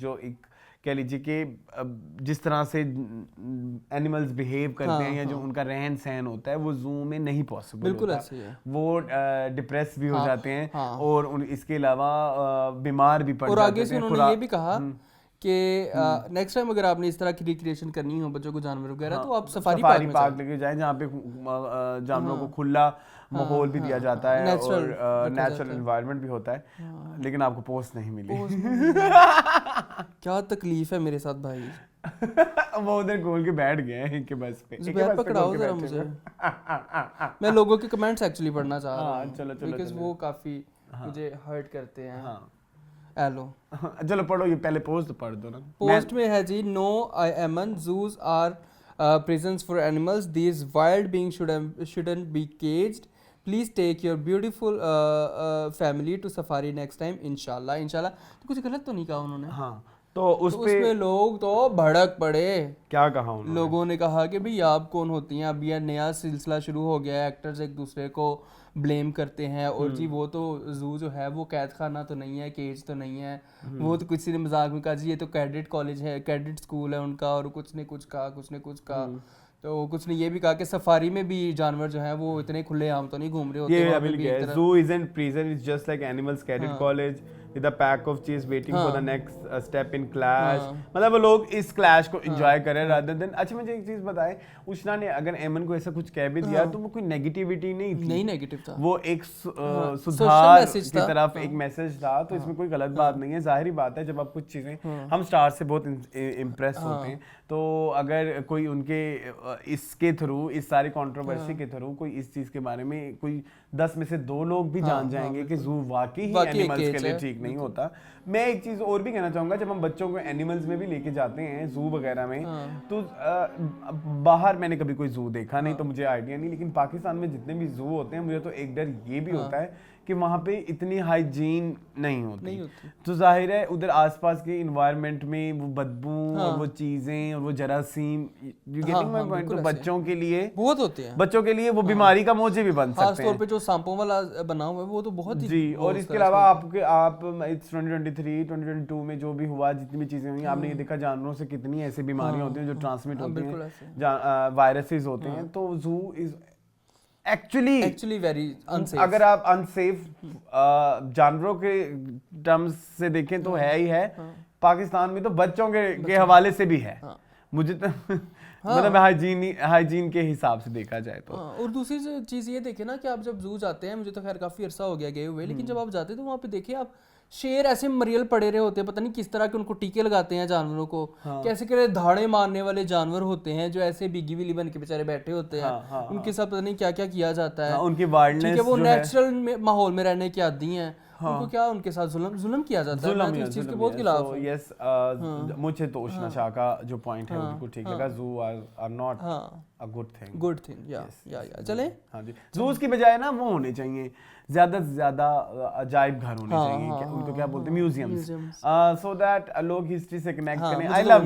[SPEAKER 1] जो एक कह लीजिए कि जिस तरह से एनिमल्स बिहेव करते हैं या जो उनका रहन सहन होता है वो जू में नहीं पॉसिबल होता है। वो डिप्रेस भी हो जाते हैं और इसके अलावा बीमार भी पड़ जाते हैं। और आगे से
[SPEAKER 2] उन्होंने ये भी कहा कि नेक्स्ट टाइम अगर आपने इस तरह की रिक्रिएशन करनी हो बच्चों को जानवर वगैरह, तो आप सफारी पार्क लेके
[SPEAKER 1] जाएं, जहाँ पे जानवरों को खुला माहौल भी दिया जाता है और नेचुरल एनवायरनमेंट भी होता है, लेकिन आपको पोस्ट नहीं मिली।
[SPEAKER 2] क्या तकलीफ है मेरे साथ भाई।
[SPEAKER 1] वो उधर गोल के बैठ गए हैं इनके बस पे।
[SPEAKER 2] ज़ुबैर पकड़ाओ जरा मुझे। मैं लोगों के कमेंट्स एक्चुअली पढ़ना चाह रहा हूँ,
[SPEAKER 1] चलो
[SPEAKER 2] बिकॉज़ वो काफ़ी मुझे हर्ट करते हैं। हेलो
[SPEAKER 1] चलो पढ़ो, ये पहले पोस्ट पढ़ दो ना।
[SPEAKER 2] पोस्ट में है जी, नो आई एमन zoos are prisons for animals, these wild beings shouldn't be caged, please take your beautiful family to safari next time इंशाल्लाह। तो कुछ गलत तो नहीं कहा उन्होंने?
[SPEAKER 1] हाँ, तो
[SPEAKER 2] उसमें लोग तो भड़क पड़े।
[SPEAKER 1] क्या कहा उन्होंने?
[SPEAKER 2] लोगों ने कहा कि भाई आप कौन होती हैं, अब यह नया सिलसिला शुरू हो गया है, एक्टर्स एक दूसरे को ब्लेम करते हैं और जी वो तो जू जो है वो कैद खाना तो नहीं है, केज तो नहीं है, वो तो किसी ने मजाक में कहा जी ये तो कैडेट कॉलेज है, कैडेट स्कूल है उनका, और कुछ ने कुछ कहा। तो कुछ ने ये भी कहा कि सफारी में भी जानवर जो हैं वो इतने खुले आम तो नहीं घूम रहे होते।
[SPEAKER 1] ये अभी क्या है, zoo isn't prison, it's just like animals cadet college with a pack of cheese waiting for the next step in clash। मतलब वो लोग इस क्लैश को एंजॉय करें rather than। अच्छा मुझे एक चीज बताएं, उष्णा ने अगर एमन को ऐसा कुछ कह भी दिया तो वो कोई नेगेटिविटी नहीं थी,
[SPEAKER 2] नहीं नेगेटिव था,
[SPEAKER 1] वो एक सुधार की तरफ एक मैसेज था। तो इसमें कोई गलत बात नहीं है। जाहिर बात है जब आप कुछ चीजें, हम स्टार से बहुत इम्प्रेस होते हैं, तो अगर कोई उनके इसके थ्रू, इस सारी कंट्रोवर्सी के थ्रू कोई इस चीज के बारे में कोई 10 में से 2 लोग भी जान जाएंगे कि जू वाकई ही एनिमल्स के लिए ठीक नहीं होता। मैं एक चीज और भी कहना चाहूंगा, जब हम बच्चों को एनिमल्स में भी लेके जाते हैं जू वगैरह में, तो बाहर मैंने कभी कोई जू देखा नहीं तो मुझे आइडिया नहीं, लेकिन पाकिस्तान में जितने भी जू होते हैं मुझे तो एक डर ये भी होता है कि वहाँ पे इतनी हाइजीन नहीं होती। तो जाहिर है उधर आसपास के इन्वायरमेंट में वो बदबू और वो चीजें और वो जरासीम, यू गेटिंग माय पॉइंट, तो बच्चों के लिए बहुत होते हैं, बच्चों के लिए वो बीमारी का मौजे भी बन सकते हैं।
[SPEAKER 2] खास तौर पे जो सांपों वाला बना हुआ है वो तो बहुत ही
[SPEAKER 1] जी। और इसके अलावा आप 2023 2022 में जो भी हुआ, जितनी भी चीजें हुई, आपने ये देखा जानवरों से कितनी ऐसी बीमारियां होती हैं जो ट्रांसमिट होती हैं, वायरसेस होते हैं। तो जू इज एक्चुअली वेरी अनसेफ। अगर आप अनसेफ जानवरों के टर्म्स से देखें तो है ही है। पाकिस्तान में तो बच्चों के हवाले से भी है। मुझे तो मतलब हाइजीन के हिसाब से देखा जाए तो।
[SPEAKER 2] और दूसरी चीज ये देखे ना कि आप जब जू जाते हैं, मुझे तो खैर काफी अरसा हो गया गए हुए, लेकिन जब आप जाते हैं तो वहाँ पे देखिए आप शेर ऐसे मरियल पड़े रहे होते हैं, पता नहीं किस तरह के उनको टीके लगाते हैं जानवरों को। कैसे कैसे धाड़े मारने वाले जानवर होते हैं जो ऐसे बिगी बिली बन के बेचारे बैठे होते हैं। उनके साथ पता नहीं क्या क्या किया जाता है।
[SPEAKER 1] उनकी वाइल्डनेस,
[SPEAKER 2] वो नेचुरल माहौल में रहने की आदी हैं, उनको क्या उनके साथ जुल्म किया जाता है। मैं इस चीज के बहुत खिलाफ हूं।
[SPEAKER 1] यस, मुझे तो उष्णा शाह का जो पॉइंट है बिल्कुल ठीक लगा। Zoos are not a good thing. या चले। हां जी, जूस की बजाय ना वो होने चाहिए, ज्यादा से ज्यादा अजायब घर होने चाहिए, उनको क्या बोलते हैं, म्यूजियम्स, सो दैट लोग हिस्ट्री से कनेक्ट करें। I love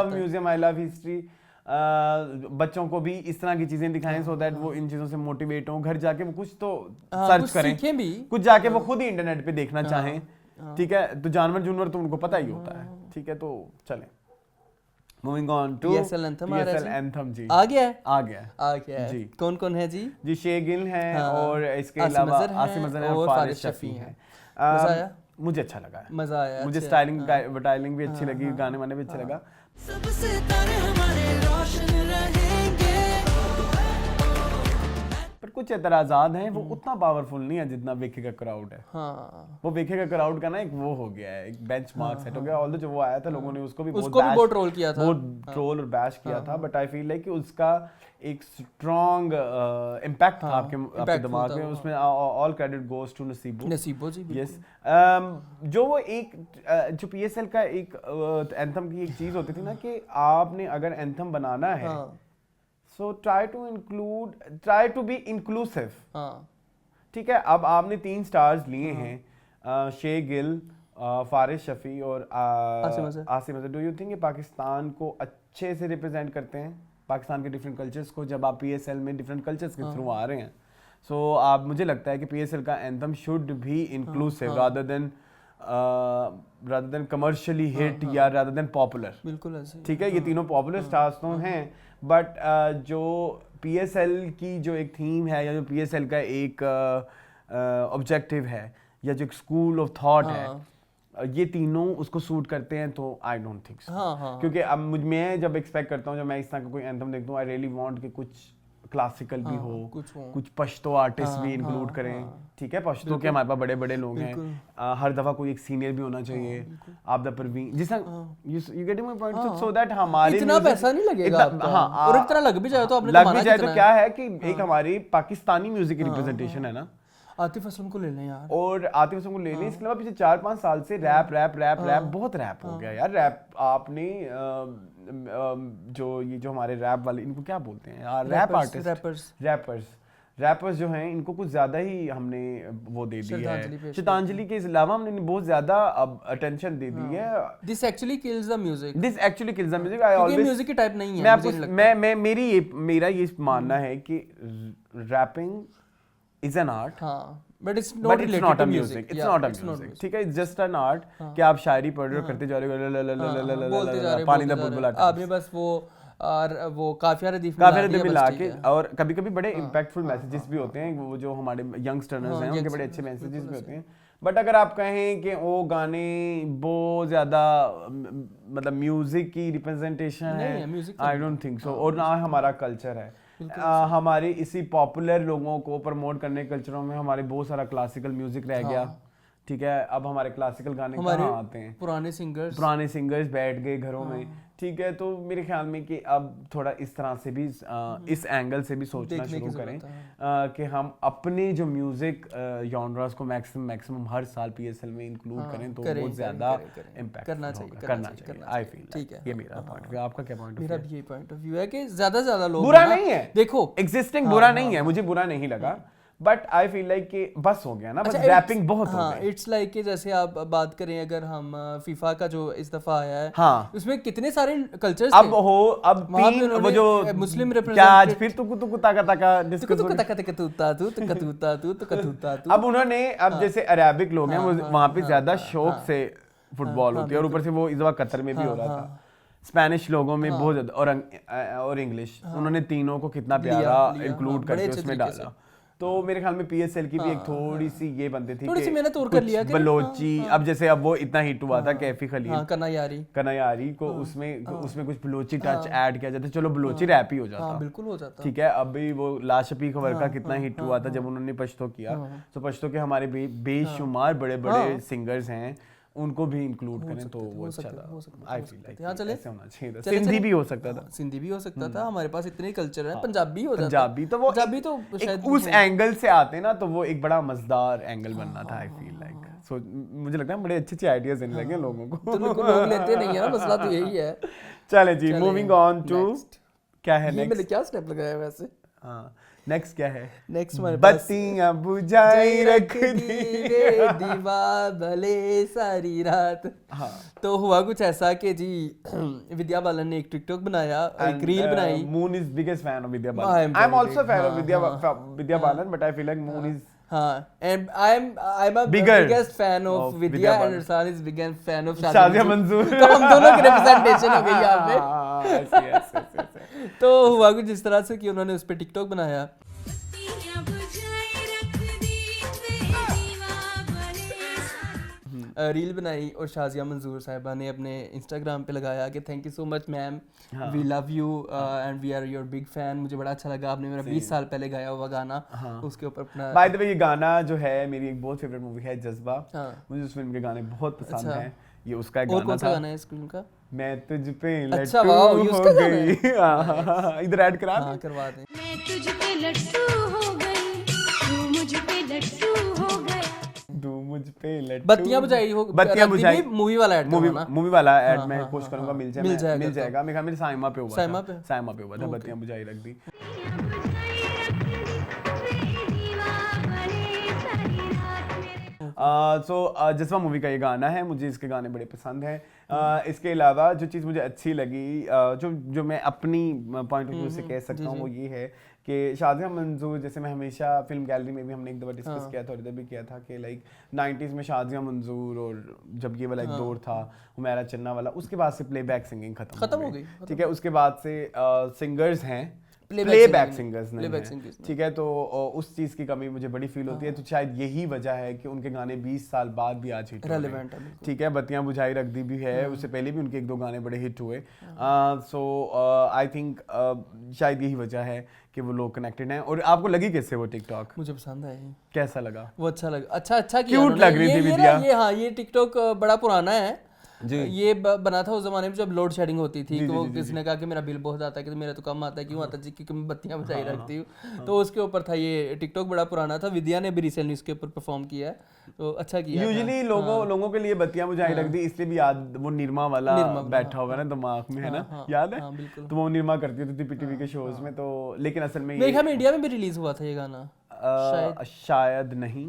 [SPEAKER 1] museum, I love history. बच्चों को भी इस तरह की चीजें दिखाएं सो दैट वो इन चीजों से मोटिवेट हो, घर जाके वो कुछ तो सर्च करें भी, कुछ जाके वो खुद ही इंटरनेट पे देखना चाहें। ठीक है, तो जानवर तो उनको पता ही होता है। ठीक है, तो चलें moving on to ESL anthem. जी आ गया जी। कौन कौन है जी शे गिल हैं और इसके अलावा आसिम अजहर और फारिस शफी हैं। मुझे अच्छा लगा, मजा आया, मुझे स्टाइलिंग भी अच्छी लगी, गाने वाने भी अच्छे लगा। सबसे तारे हमारे रोशन रहेंगे, पर कुछ एतराज़ात हैं, वो उतना पावरफुल नहीं है जितना वेखे का क्राउड है। वो वेखे का क्राउड का ना एक वो हो गया है, एक बेंचमार्क सेट हो गया। ऑल्दो जब वो आया था लोगों ने उसको भी बहुत ट्रोल किया था, बहुत ट्रोल और बैश किया था, बट आई फील लाइक कि उसका एक स्ट्रॉन्ग इम्पैक्ट था आपके दिमाग में। उसमें all credit goes to Naseebo ji. Yes, जो वो एक जो PSL का एक एंथम की एक चीज होती थी ना कि आपने अगर एंथम बनाना है so try to be inclusive. ठीक है, अब आपने 3 स्टार्स लिए हैं, शे गिल, फारिस शफी और Asim Azhar. Do you think ये पाकिस्तान को अच्छे से रिप्रेजेंट करते हैं, पाकिस्तान के डिफरेंट कल्चर्स को? जब आप PSL में डिफरेंट कल्चर्स के थ्रू आ रहे हैं, सो आप, मुझे लगता है कि PSL का एंथम शुड भी inclusive rather than commercially hit या रादर देन पॉपुलर। बिल्कुल ऐसे। ठीक है, ये तीनों पॉपुलर स्टार्स तो हैं, बट जो PSL की जो एक थीम है या जो PSL का एक ऑब्जेक्टिव है या जो एक स्कूल ऑफ थॉट है, ये तीनों उसको सूट करते हैं, तो आई डोंट थिंक सो। क्योंकि अब मैं जब एक्सपेक्ट करता हूँ, जब मैं इस तरह का कोई एंथम देखता हूँ, आई रियली वांट कि कुछ क्लासिकल भी हो, कुछ पश्तो आर्टिस्ट भी इंक्लूड करें, ठीक है, पश्तो के हमारे पास बड़े बड़े लोग हैं, हर दफा कोई एक सीनियर भी होना चाहिए, आप द परवीन जिसका you getting my point, so that हमारे
[SPEAKER 2] इतना पैसा नहीं लगेगा आपका, और एक तरह लग भी जाए तो आपने
[SPEAKER 1] लग भी जाए तो क्या है कि एक हमारी पाकिस्तानी म्यूजिक की रिप्रेजेंटेशन है ना।
[SPEAKER 2] आतिफ असलम को ले लें यार,
[SPEAKER 1] और आतिफ असलम को ले लें। इसके अलावा पिछले 4-5 साल से रैप बहुत रैप हो गया यार। रैप आपने जो हमारे रैप वाले, इनको क्या बोलते हैं यार, रैप आर्टिस्ट, रैपर्स जो हैं, इनको कुछ ज्यादा ही हमने वो दे दी है। श्रद्धांजलि के अलावा हमने बहुत ज्यादा अब अटेंशन दे दी है।
[SPEAKER 2] This actually kills the music,
[SPEAKER 1] I always
[SPEAKER 2] music की टाइप नहीं है।
[SPEAKER 1] मेरा ये मानना है कि rapping is an art,
[SPEAKER 2] but it's not a music,
[SPEAKER 1] ठीक है, इट्स जस्ट एन आर्ट कि आप शायरी पढ़ रहे हो, करते जा रहे हो, पानी दा बुलबुल
[SPEAKER 2] आपने बस वो काफिया रदीफ
[SPEAKER 1] मिला के, और कभी कभी बड़े इम्पैक्टफुल मैसेजेस भी होते हैं, वो जो हमारे यंगस्टर्स हैं उनके बड़े अच्छे मैसेजेस भी होते हैं। बट अगर आप कहें कि वो गाने बहुत ज्यादा मतलब म्यूजिक की रिप्रेजेंटेशन है, आई डोंट थिंक सो। और ना हमारा कल्चर है, हमारे इसी पॉपुलर लोगों को प्रमोट करने कल्चरों में हमारे बहुत सारा क्लासिकल म्यूजिक रह गया, ठीक है। अब हमारे क्लासिकल गाने कहाँ आते हैं,
[SPEAKER 2] पुराने सिंगर्स
[SPEAKER 1] बैठ गए घरों में, ठीक है। तो मेरे ख्याल में कि अब थोड़ा इस तरह से भी इस एंगल से भी सोचना शुरू करें कि हम अपने जो म्यूजिक जॉनरास को मैक्सिमम हर साल पीएसएल में इंक्लूड करें, तो बहुत ज्यादा इम्पैक्ट करना चाहिए। आई फील, ठीक है, ये मेरा पॉइंट ऑफ व्यू। आपका क्या पॉइंट ऑफ व्यू?
[SPEAKER 2] मेरा भी ये पॉइंट ऑफ व्यू है कि ज्यादा से ज्यादा लोग,
[SPEAKER 1] बुरा नहीं है,
[SPEAKER 2] देखो
[SPEAKER 1] एग्जिस्टिंग बुरा नहीं है, मुझे बुरा नहीं लगा, बट आई फील लाइक कि बस हो गया ना, बस रैपिंग बहुत हो गया।
[SPEAKER 2] इट्स लाइक कि जैसे आप बात करें, अगर हम फीफा का जो इस दफा आया है, उसमें कितने सारे कल्चर्स
[SPEAKER 1] अब तीन वो जो
[SPEAKER 2] मुस्लिम
[SPEAKER 1] क्या आज फिर अब उन्होंने, अब जैसे अरेबिक लोग हैं वहां पे ज्यादा शौक से फुटबॉल होती है, और ऊपर से वो इस दफा कतर में भी हो रहा था, स्पेनिश लोगों में बहुत ज्यादा, और इंग्लिश, उन्होंने तीनों को कितना प्यारा इंक्लूड करके उसमें डाला। तो मेरे ख्याल में पीएसएल की भी एक थोड़ी सी ये बनती थी,
[SPEAKER 2] थोड़ी सी मैंने तोड़ कर लिया
[SPEAKER 1] बलोची। अब जैसे अब वो इतना हिट हुआ था कैफी खलील,
[SPEAKER 2] कनायारी
[SPEAKER 1] को उसमें कुछ बलोची टच ऐड किया जाता, चलो बलोची रैप ही हो जाता,
[SPEAKER 2] बिल्कुल हो जाता,
[SPEAKER 1] ठीक है। अभी वो लाशपी खबर का कितना हिट हुआ था जब उन्होंने पश्तो किया, तो पश्तो के हमारे बेशुमार बड़े बड़े सिंगर्स हैं, उनको भी इंक्लूड करें तो वो अच्छा था। आई फील लाइक ऐसे होना चाहिए था। सिंधी भी हो सकता था,
[SPEAKER 2] हमारे पास इतने कल्चर है, पंजाबी हो जाता,
[SPEAKER 1] पंजाबी तो शायद उस एंगल से आते ना, तो वो एक बड़ा मजेदार एंगल बनना था। आई फील लाइक, सो मुझे लगता है बड़े अच्छे आइडियाज देने लगे लोगों को,
[SPEAKER 2] तो लोग लेते नहीं है ना, मसला तो यही है।
[SPEAKER 1] चले जी, मूविंग ऑन टू क्या है नेक्स्ट।
[SPEAKER 2] मैंने क्या स्टेप लगाया वैसे,
[SPEAKER 1] नेक्स्ट क्या है?
[SPEAKER 2] नेक्स्ट हमारे
[SPEAKER 1] बत्तियां बुझाई रख दी
[SPEAKER 2] रे दीवार भले सारी रात।
[SPEAKER 1] हाँ,
[SPEAKER 2] तो हुआ कुछ ऐसा कि जी विद्या बालन ने एक टिकटॉक बनाया, एक रील बनाई।
[SPEAKER 1] Moon is biggest fan of Vidya Balan. I am also fan of Vidya Balan, but I feel like moon is
[SPEAKER 2] and I'm a biggest fan of Vidya and Irfan is biggest fan of
[SPEAKER 1] Shadiya मंजूर।
[SPEAKER 2] तो हम दोनों की representation हो गई यहाँ पे। तो हुआ कुछ इस तरह से कि उन्होंने उस पे टिकटॉक बनाया, रील बनाई, और शाजिया मंजूर साहिबा ने अपने इंस्टाग्राम पे लगाया कि thank you so much ma'am, we love you and we are your big fan. मुझे बड़ा अच्छा लगा, आपने मेरा 20 साल पहले गाया हुआ गाना उसके ऊपर अपना।
[SPEAKER 1] बाय द वे ये गाना जो है मेरी एक बहुत फेवरेट मूवी है जज्बा, मुझे उस फिल्म के गाने बहुत पसंद हैं। ये उसका एक गाना था।
[SPEAKER 2] और कौन सा गाना है इस फिल्म का?
[SPEAKER 1] मैं तुझ पे लट्टू हो गई। इधर ऐड
[SPEAKER 2] करवा दें।
[SPEAKER 3] मैं तुझ पे लट्टू हो गई, तू मुझ पे लट्टू हो गया,
[SPEAKER 1] मुझ पे लट्टू।
[SPEAKER 2] बत्तियां बुझाई मूवी वाला ऐड,
[SPEAKER 1] मूवी वाला ऐड मैं पोस्ट करूंगा, मिल जाएगा। मेरे ख्याल में साइमा पे हुआ था, बत्तियां बुझाई रख दी। जज्बा मूवी का ये गाना है, मुझे इसके गाने बड़े पसंद हैं। इसके अलावा जो चीज़ मुझे अच्छी लगी, जो मैं अपनी पॉइंट ऑफ व्यू से कह सकता हूँ, वो ये है कि शादिया मंजूर, जैसे मैं हमेशा फिल्म गैलरी में भी हमने एक दफ़ा डिस्कस किया था और इधर भी किया था कि लाइक 90s में शादिया मंजूर, और जब ये वाला एक दौर था हुमैरा चन्ना वाला, उसके बाद से प्लेबैक सिंगिंग खत्म हो गई, ठीक है। उसके बाद से सिंगर्स हैं प्लेबैक सिंगर्स नहीं
[SPEAKER 2] Playback
[SPEAKER 1] हैं,
[SPEAKER 2] singers नहीं।
[SPEAKER 1] ठीक है। तो उस चीज़ की कमी मुझे बड़ी फील होती है, तो शायद यही वजह है कि उनके गाने 20 साल बाद भी आज हिट हो रहे हैं,
[SPEAKER 2] Relevant है, बिल्कुल।
[SPEAKER 1] ठीक है। बत्तियां बुझाई रख दी भी है, उससे पहले भी उनके 1-2 गाने बड़े हिट हुए। सो आई थिंक शायद यही वजह है कि वो लोग कनेक्टेड हैं। और आपको लगी कैसे वो टिकटॉक,
[SPEAKER 2] मुझे पसंद आई,
[SPEAKER 1] कैसा लगा?
[SPEAKER 2] वो अच्छा लगा, अच्छा किया
[SPEAKER 1] Cute
[SPEAKER 2] उन्होंने।
[SPEAKER 1] लग रही थी
[SPEAKER 2] ये
[SPEAKER 1] विद्या।
[SPEAKER 2] ना, ये हाँ, ये टिकटॉक बड़ा पुराना है
[SPEAKER 1] जी।
[SPEAKER 2] ये बना था उस जमाने में जब लोड शेडिंग होती थी,
[SPEAKER 1] जी,
[SPEAKER 2] तो
[SPEAKER 1] जी, जी,
[SPEAKER 2] किसी ने कहा कि मेरा बिल बहुत आता है, कि मेरा तो कम आता है, क्यों आता है जी, क्योंकि मैं बत्तियां बचाई रखती हूँ, तो उसके ऊपर था ये टिकटॉक। बड़ा पुराना था, विद्या ने भी रिसेंटली इसके ऊपर परफॉर्म किया है, तो अच्छा किया।
[SPEAKER 1] यूजुअली लोगों के लिए बत्तियां बुझाई रख दी, इसलिए भी याद वो निरमा वाला बैठा होगा ना दिमाग में, है ना, याद है? तो वो निरमा करती होती थी पीटीवी के शोज में, तो लेकिन असल में
[SPEAKER 2] मेरे ख्याल में इंडिया में भी रिलीज हुआ था ये गाना,
[SPEAKER 1] शायद नहीं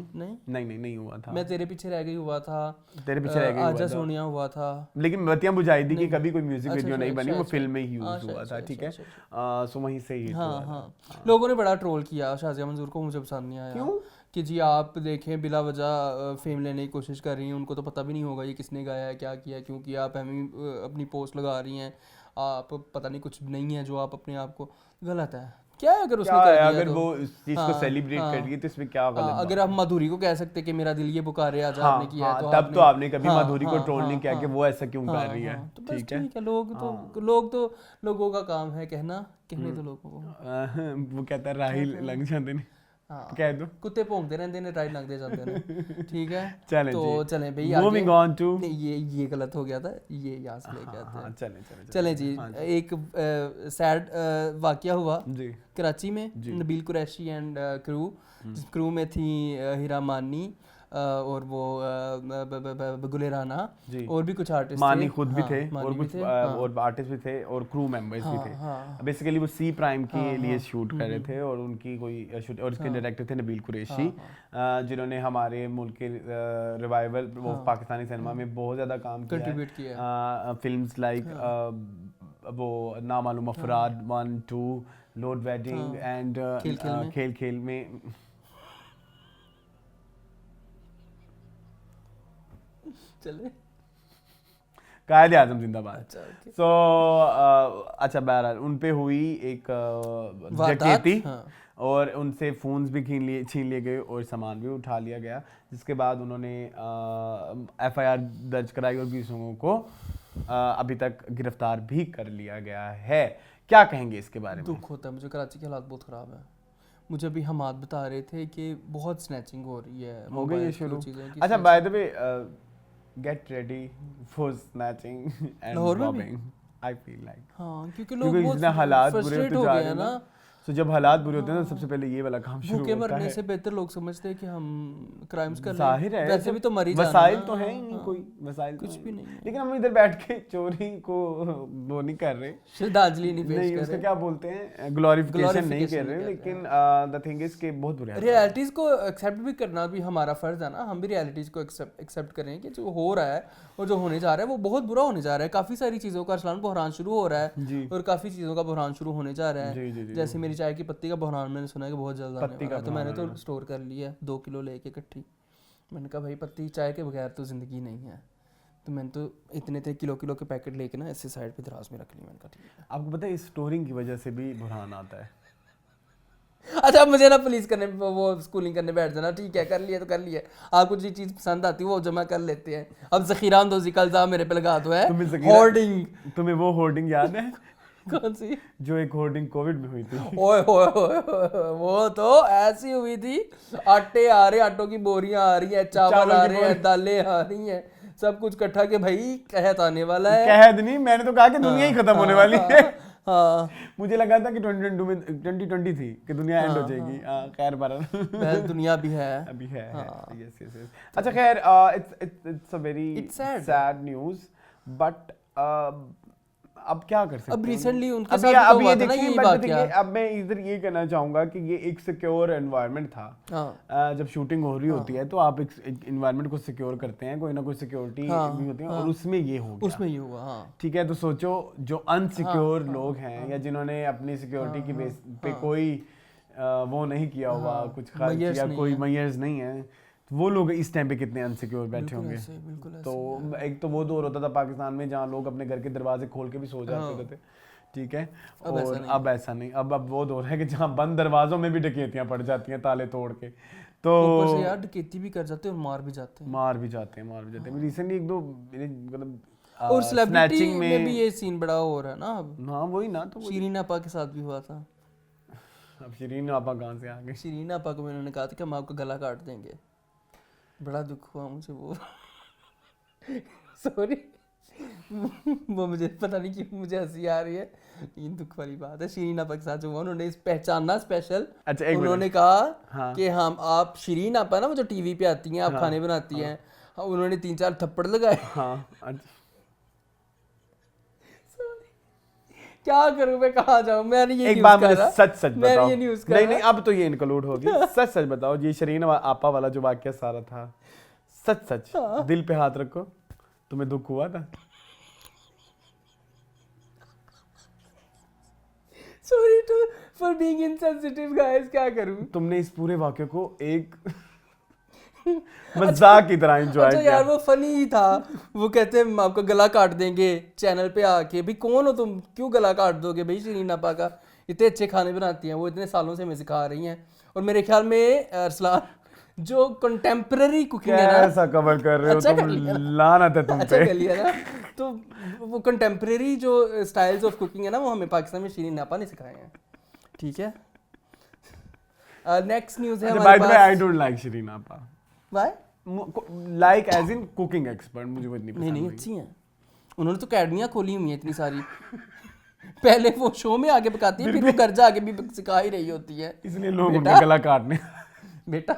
[SPEAKER 2] नहीं
[SPEAKER 1] नहीं हुआ था।
[SPEAKER 2] मैं तेरे पीछे रह गई हुआ था,
[SPEAKER 1] तेरे पीछे रह गई हुआ
[SPEAKER 2] आजा
[SPEAKER 1] था,
[SPEAKER 2] सोनिया हुआ था,
[SPEAKER 1] लेकिन बत्तियां बुझाई दी कि कभी कोई म्यूजिक
[SPEAKER 2] अच्छा,
[SPEAKER 1] वीडियो नहीं बनी, वो
[SPEAKER 2] अच्छा,
[SPEAKER 1] फिल्म में ही
[SPEAKER 2] अच्छा,
[SPEAKER 1] यूज हुआ था,
[SPEAKER 2] अच्छा,
[SPEAKER 1] ठीक है।
[SPEAKER 2] अच्छा,
[SPEAKER 1] सो वहीं से ही हुआ था।
[SPEAKER 2] हाँ। लोगों ने बड़ा ट्रोल किया शाज़िया मंजूर को, मुझे पसंद नहीं आया।
[SPEAKER 1] क्यों?
[SPEAKER 2] कि जी आप देखें बिला वजह फेम लेने की कोशिश कर रही हैं, उनको तो पता भी नहीं होगा ये किसने गाया है, क्या किया, क्यों किया, आप हमें अपनी पोस्ट लगा रही हैं, आप पता नहीं कुछ नहीं है जो आप अपने आप को, गलत है। क्या है अगर उसने कर दिया,
[SPEAKER 1] अगर
[SPEAKER 2] तो
[SPEAKER 1] वो इस चीज को सेलिब्रेट कर रही है तो इसमें क्या गलत?
[SPEAKER 2] अगर आप माधुरी को कह सकते कि मेरा दिल ये पुकारे आज आपने किया है, तो
[SPEAKER 1] तब तो आपने कभी माधुरी को ट्रोल नहीं किया कि वो ऐसा क्यों कर रही है,
[SPEAKER 2] तो बस ठीक है। लोग तो लोगों का काम है कहना, कहने तो लोगों को।
[SPEAKER 1] वो कहता है राहिल लंघ जाते ने, कह दो
[SPEAKER 2] कुत्ते भौंकते रहते ने, राइट लंघते जाते ने, ठीक है।
[SPEAKER 1] चलें
[SPEAKER 2] तो चलें भाई
[SPEAKER 1] मूविंग ऑन टू,
[SPEAKER 2] ये गलत हो गया था, ये यहाँ से लेके आते हैं।
[SPEAKER 1] चलें
[SPEAKER 2] जी। एक सैड वाकया हुआ
[SPEAKER 1] जी
[SPEAKER 2] कराची में, नबील कुरैशी एंड क्रू में थी हीरा मानी और वो गुले राना और भी कुछ आर्टिस्ट थे,
[SPEAKER 1] मानी खुद भी थे और कुछ और आर्टिस्ट भी थे और क्रू मेंबर्स भी थे। बेसिकली वो सी प्राइम के लिए शूट कर रहे थे और उनकी कोई शूट, और इसके डायरेक्टर थे नबील कुरैशी, जिन्होंने हमारे मुल्क के रिवाइवल वो पाकिस्तानी सिनेमा में बहुत ज़्यादा काम किया, फिल्म्स लाइक वो नामालूम अफराद 1, 2, लोड वेडिंग एंड खेल खेल में।
[SPEAKER 2] चले
[SPEAKER 1] कायद आज़म जिंदाबाद। सो अच्छा बहरहाल उन पे हुई एक डकैती और उनसे फ़ोन्स भी छीन लिए गए और सामान भी उठा लिया गया, जिसके बाद उन्होंने FIR दर्ज कराई और 20 लोगों को अभी तक गिरफ्तार भी कर लिया गया है। क्या कहेंगे इसके बारे में?
[SPEAKER 2] दुख होता है मुझे, कराची के हालात बहुत ख़राब है। मुझे अभी हमाद बता रहे थे कि बहुत स्नैचिंग हो रही है,
[SPEAKER 1] हो गई है शुरू। अच्छा bye the way get ready for snatching and robbing, I feel like,
[SPEAKER 2] हाँ क्योंकि लोग बहुत
[SPEAKER 1] हालात बुरे
[SPEAKER 2] फ्रस्ट्रेट हो गए हैं ना,
[SPEAKER 1] तो जब हालात बुरे होते हैं तो सबसे पहले ये वाला काम शुरू होता है।
[SPEAKER 2] भूखे मरने से बेहतर लोग समझते हैं कि हम क्राइम्स कर रहे हैं,
[SPEAKER 1] जाहिर है
[SPEAKER 2] वैसे भी तो मर ही जाना,
[SPEAKER 1] वसाइल तो है ही नहीं, कोई वसाइल
[SPEAKER 2] कुछ भी नहीं है,
[SPEAKER 1] लेकिन हम इधर बैठ के चोरी को वो नहीं कर रहे,
[SPEAKER 2] श्रद्धांजलि नहीं पेश कर रहे,
[SPEAKER 1] उसका क्या बोलते हैं, ग्लोरिफिकेशन नहीं कर रहे, लेकिन द थिंग इज कि बहुत बुरे
[SPEAKER 2] रियलिटीज को एक्सेप्ट भी करना भी हमारा फर्ज है ना। हम भी रियलिटीज को एक्सेप्ट करें कि जो हो रहा है और जो होने जा रहा है वो बहुत बुरा होने जा रहा है। काफ़ी सारी चीज़ों का अरसलान बहरान शुरू हो रहा है और काफ़ी चीज़ों का बहरान शुरू होने जा रहा है। जैसे मेरी चाय की पत्ती का बहरान मैंने सुना है कि बहुत जल्द आने वाला है, तो मैंने तो स्टोर कर लिया 2 किलो लेके इकट्ठी। मैंने कहा भाई पत्ती चाय के बगैर तो ज़िंदगी नहीं है, तो मैंने तो इतने किलो के पैकेट लेके ना ऐसे साइड पे दराज में रख ली। मैंने कहा ठीक है।
[SPEAKER 1] आपको पता है इस स्टोरिंग की वजह से भी बहरान आता है।
[SPEAKER 2] अच्छा मुझे ना पुलिस करने वो स्कूलिंग करने बैठ जाना, ठीक है कर लिया तो कर लिया, आपको जो चीज़ पसंद आती है वो जमा कर लेते हैं। अब ज़खीरा अंदोज़ी का इल्ज़ाम मेरे पे लगा दो है, होर्डिंग।
[SPEAKER 1] तुम्हें वो होर्डिंग याद है?
[SPEAKER 2] कौन सी?
[SPEAKER 1] जो एक होर्डिंग कोविड में हुई थी।
[SPEAKER 2] ओए वो तो ऐसी हुई थी, आटे आ रहे, आटों की बोरियां आ रही है, चावल आ रहे हैं, दालें आ रही हैं, सब कुछ इकट्ठा के भाई कहत आने वाला है।
[SPEAKER 1] कहत नहीं, मैंने तो कहा कि दुनिया ही खत्म होने वाली है।
[SPEAKER 2] हाँ
[SPEAKER 1] मुझे लगा था कि 2020 थी कि दुनिया एंड हो जाएगी। खैर बहरहाल
[SPEAKER 2] दुनिया भी है,
[SPEAKER 1] अभी है। Yes yes yes. अच्छा खैर it's a very sad news, but अब क्या कर सकते हैं?
[SPEAKER 2] अब रिसेंटली उनके साथ तो हुआ था ना ये वाकया।
[SPEAKER 1] अब मैं इधर ये कहना चाहूँगा कि ये एक सिक्योर एनवायरनमेंट था। जब शूटिंग हो रही होती है तो आप एक एनवायरनमेंट को सिक्योर करते हैं, कोई ना कोई सिक्योरिटी भी होती है और उसमें ये हो गया।
[SPEAKER 2] उसमें ये हुआ, ठीक
[SPEAKER 1] है। तो सोचो जो अनसिक्योर लोग हैं या जिन्होंने अपनी सिक्योरिटी की बेस पे कोई वो नहीं किया हुआ, कुछ खर्च या कोई मेजर्स नहीं है, वो लोग इस टाइम पे कितने अनसिक्योर बैठे होंगे। तो एक तो वो दौर होता था पाकिस्तान में जहाँ लोग अपने घर के दरवाजे खोल के भी सो जाते थे, ठीक है। और अब ऐसा नहीं, अब वो दौर है कि जहाँ बंद दरवाजों में भी डकैतियां पड़ जाती हैं ताले तोड़ के, तो
[SPEAKER 2] ऊपर से यार डकैती भी कर जाते हैं और मार भी जाते हैं।
[SPEAKER 1] रिसेंटली एक दो मेरे मतलब
[SPEAKER 2] और सेलिब्रिटी में भी ये सीन बड़ा हो रहा है ना अब।
[SPEAKER 1] हाँ वही ना, तो
[SPEAKER 2] शिरीन आपा के साथ भी हुआ था।
[SPEAKER 1] अब शिरीन आपा कहाँ से आ गए?
[SPEAKER 2] शिरीन आपा को उन्होंने कहा था कि हम आपका गला काट देंगे, बड़ा दुख हुआ मुझे वो सॉरी वो मुझे पता नहीं क्यों मुझे हंसी आ रही है, लेकिन दुख वाली बात है। शिरीन आपा के साथ जो हुआ, उन्होंने इस पहचानना स्पेशल।
[SPEAKER 1] अच्छा,
[SPEAKER 2] उन्होंने कहा कि हम आप शिरीन आपा ना वो जो टीवी पे आती हैं, आप खाने बनाती हैं, उन्होंने 3-4 थप्पड़ लगाए। क्या करूं मैं, कहाँ जाऊं मैं? ये
[SPEAKER 1] एक बात मुझे सच बताओ। नहीं अब तो ये इंक्लूड होगी। सच बताओ, ये शिरीन आपा वाला जो वाकया सारा था, सच दिल पे हाथ रखो, तुम्हें दुख हुआ था?
[SPEAKER 2] Sorry for being insensitive guys, क्या करूं?
[SPEAKER 1] तुमने इस पूरे वाकये को एक मजाक की तरह एंजॉय किया।
[SPEAKER 2] यार वो फनी ही था। वो कहते हैं हम आपका गला काट देंगे चैनल पे आके। भाई कौन हो तुम, क्यों गला काट दोगे भाई? शिरीन आपा का इतने अच्छे खाने बनाती हैं वो, इतने सालों से हमें सिखा रही हैं। और मेरे ख्याल में अरसलान जो कंटेम्पररी कुकिंग है ना,
[SPEAKER 1] ऐसा कवर कर रहे हो तुम, लानत है तुम पे।
[SPEAKER 2] अच्छा कर लिया ना। तो वो कंटेम्पररी जो स्टाइल्स ऑफ कुकिंग है ना, वो हमें पाकिस्तान में शिरीन आपा ने सिखाए हैं। ठीक है, नेक्स्ट न्यूज़ है हमारे पास।
[SPEAKER 1] I don't like Shireen apa.
[SPEAKER 2] Why?
[SPEAKER 1] Like as in cooking expert, मुझे वो इतनी पसंद
[SPEAKER 2] नहीं अच्छी हैं। उन्होंने तो अकेडमियाँ खोली हुई हैं इतनी सारी। पहले वो शो में आगे पकाती है, फिर वो घर जाके भी सिखा ही रही होती है,
[SPEAKER 1] इसलिए लोग उनका गला काटने
[SPEAKER 2] बेटा।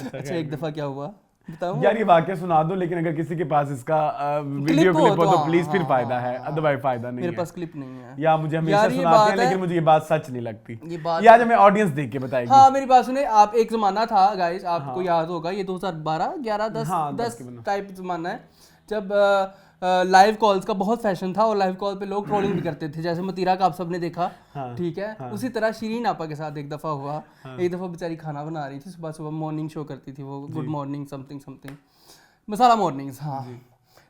[SPEAKER 2] अच्छा एक दफा क्या हुआ बताऊं
[SPEAKER 1] यार? ये वाकया सुना दो, लेकिन अगर किसी के पास इसका वीडियो क्लिप हो तो प्लीज फिर फायदा है, अदरवाइज फायदा नहीं है।
[SPEAKER 2] मेरे पास क्लिप नहीं है।
[SPEAKER 1] या मुझे हमेशा सुनाते हैं, लेकिन मुझे ये बात सच नहीं लगती। ये आज हमें ऑडियंस देख के बताएगी।
[SPEAKER 2] हाँ मेरी बात सुने आप। एक जमाना था गाइस, आपको याद होगा, ये 2012, 11, 10 टाइप जमाना है, जब लाइव कॉल्स का बहुत फैशन था और लाइव कॉल पे लोग ट्रोलिंग भी करते थे, जैसे मतीरा का आप सबने देखा। ठीक है, उसी तरह शिरीन आपा के साथ एक दफा हुआ। एक दफा बेचारी खाना बना रही थी, सुबह सुबह मॉर्निंग शो करती थी वो, गुड मॉर्निंग समथिंग मसाला मॉर्निंग्स। हाँ,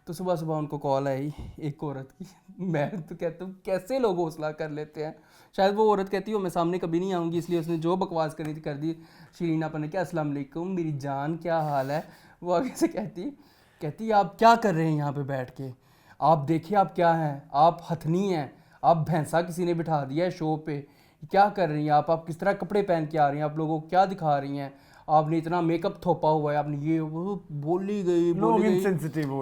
[SPEAKER 2] तो सुबह सुबह उनको कॉल आई एक औरत की। मैं तो कहता हूँ कैसे लोग हौसला कर लेते हैं। शायद वो औरत कहती हो मैं सामने कभी नहीं आऊँगी, इसलिए उसने जो बकवास करनी थी कर दी। शिरीन आपा ने क्या, अस्सलाम वालेकुम मेरी जान, क्या हाल है? वो आगे से कहती आप क्या कर रहे हैं यहाँ पे बैठ के? आप देखिए आप क्या हैं, आप हथनी हैं, आप भैंसा किसी ने बिठा दिया है शो पे। क्या कर रही हैं आप किस तरह कपड़े पहन के आ रही हैं, आप लोगों को क्या दिखा रही हैं? आपने इतना मेकअप थोपा हुआ है, आपने ये वो बोली गई इनसेंसिटिव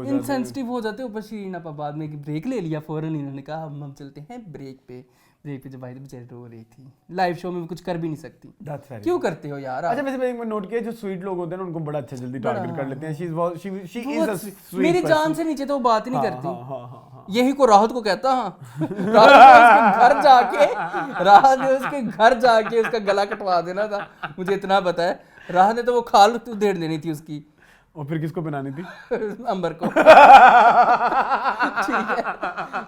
[SPEAKER 2] हो जाते। ऊपर शिरीन आपा बाद में ब्रेक ले लिया फौरन। इन्होंने कहा हम चलते हैं ब्रेक पे जब भाई बेचारी रो रही थी लाइव शो में, कुछ कर भी नहीं सकती। क्यों करते हो यार?
[SPEAKER 1] अच्छा वैसे मैंने नोट किया जो स्वीट लोग होते हैं ना, उनको बड़ा अच्छा जल्दी टारगेट कर लेते हैं। शी इज अ स्वीट,
[SPEAKER 2] मेरी जान से नीचे तो वो बात ही नहीं करती। यही को राहत को कहता। राहत ने उसके घर जाके उसका गला कटवा देना था, मुझे इतना पता है। राहत ने तो वो खाल उधेड़ देनी थी उसकी।
[SPEAKER 1] और फिर किसको पहनानी थी?
[SPEAKER 2] अंबर को। ठीक है,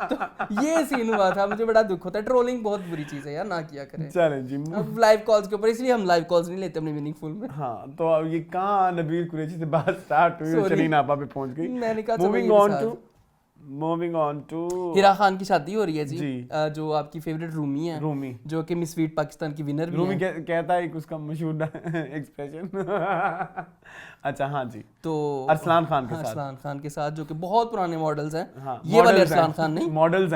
[SPEAKER 2] तो ये सीन हुआ था। मुझे बड़ा दुख होता है। ट्रोलिंग बहुत बुरी चीज है यार, ना किया करें।
[SPEAKER 1] चलें जी,
[SPEAKER 2] अब लाइव कॉल्स के ऊपर, इसलिए हम लाइव कॉल्स नहीं लेते अपने मीनिंगफुल में।
[SPEAKER 1] हाँ, तो अब ये कहाँ नबील कुरैशी से बात स्टार्ट हुई, शिरीन आपा पे पहुंच गई।
[SPEAKER 2] मैंने कहा
[SPEAKER 1] मूविंग ऑन टू
[SPEAKER 2] हिरा खान की शादी हो रही है जी। जो आपकी फेवरेट रूमी है, जो कि मिस स्वीट पाकिस्तान की विनर भी
[SPEAKER 1] रूमी कहता है उसका मशहूर एक्सप्रेशन। अच्छा हाँ जी,
[SPEAKER 2] तो
[SPEAKER 1] अरसलान खान के साथ जो कि बहुत पुराने मॉडल्स हैं। ये वाले अरसलान खान नहीं,
[SPEAKER 2] मॉडल्स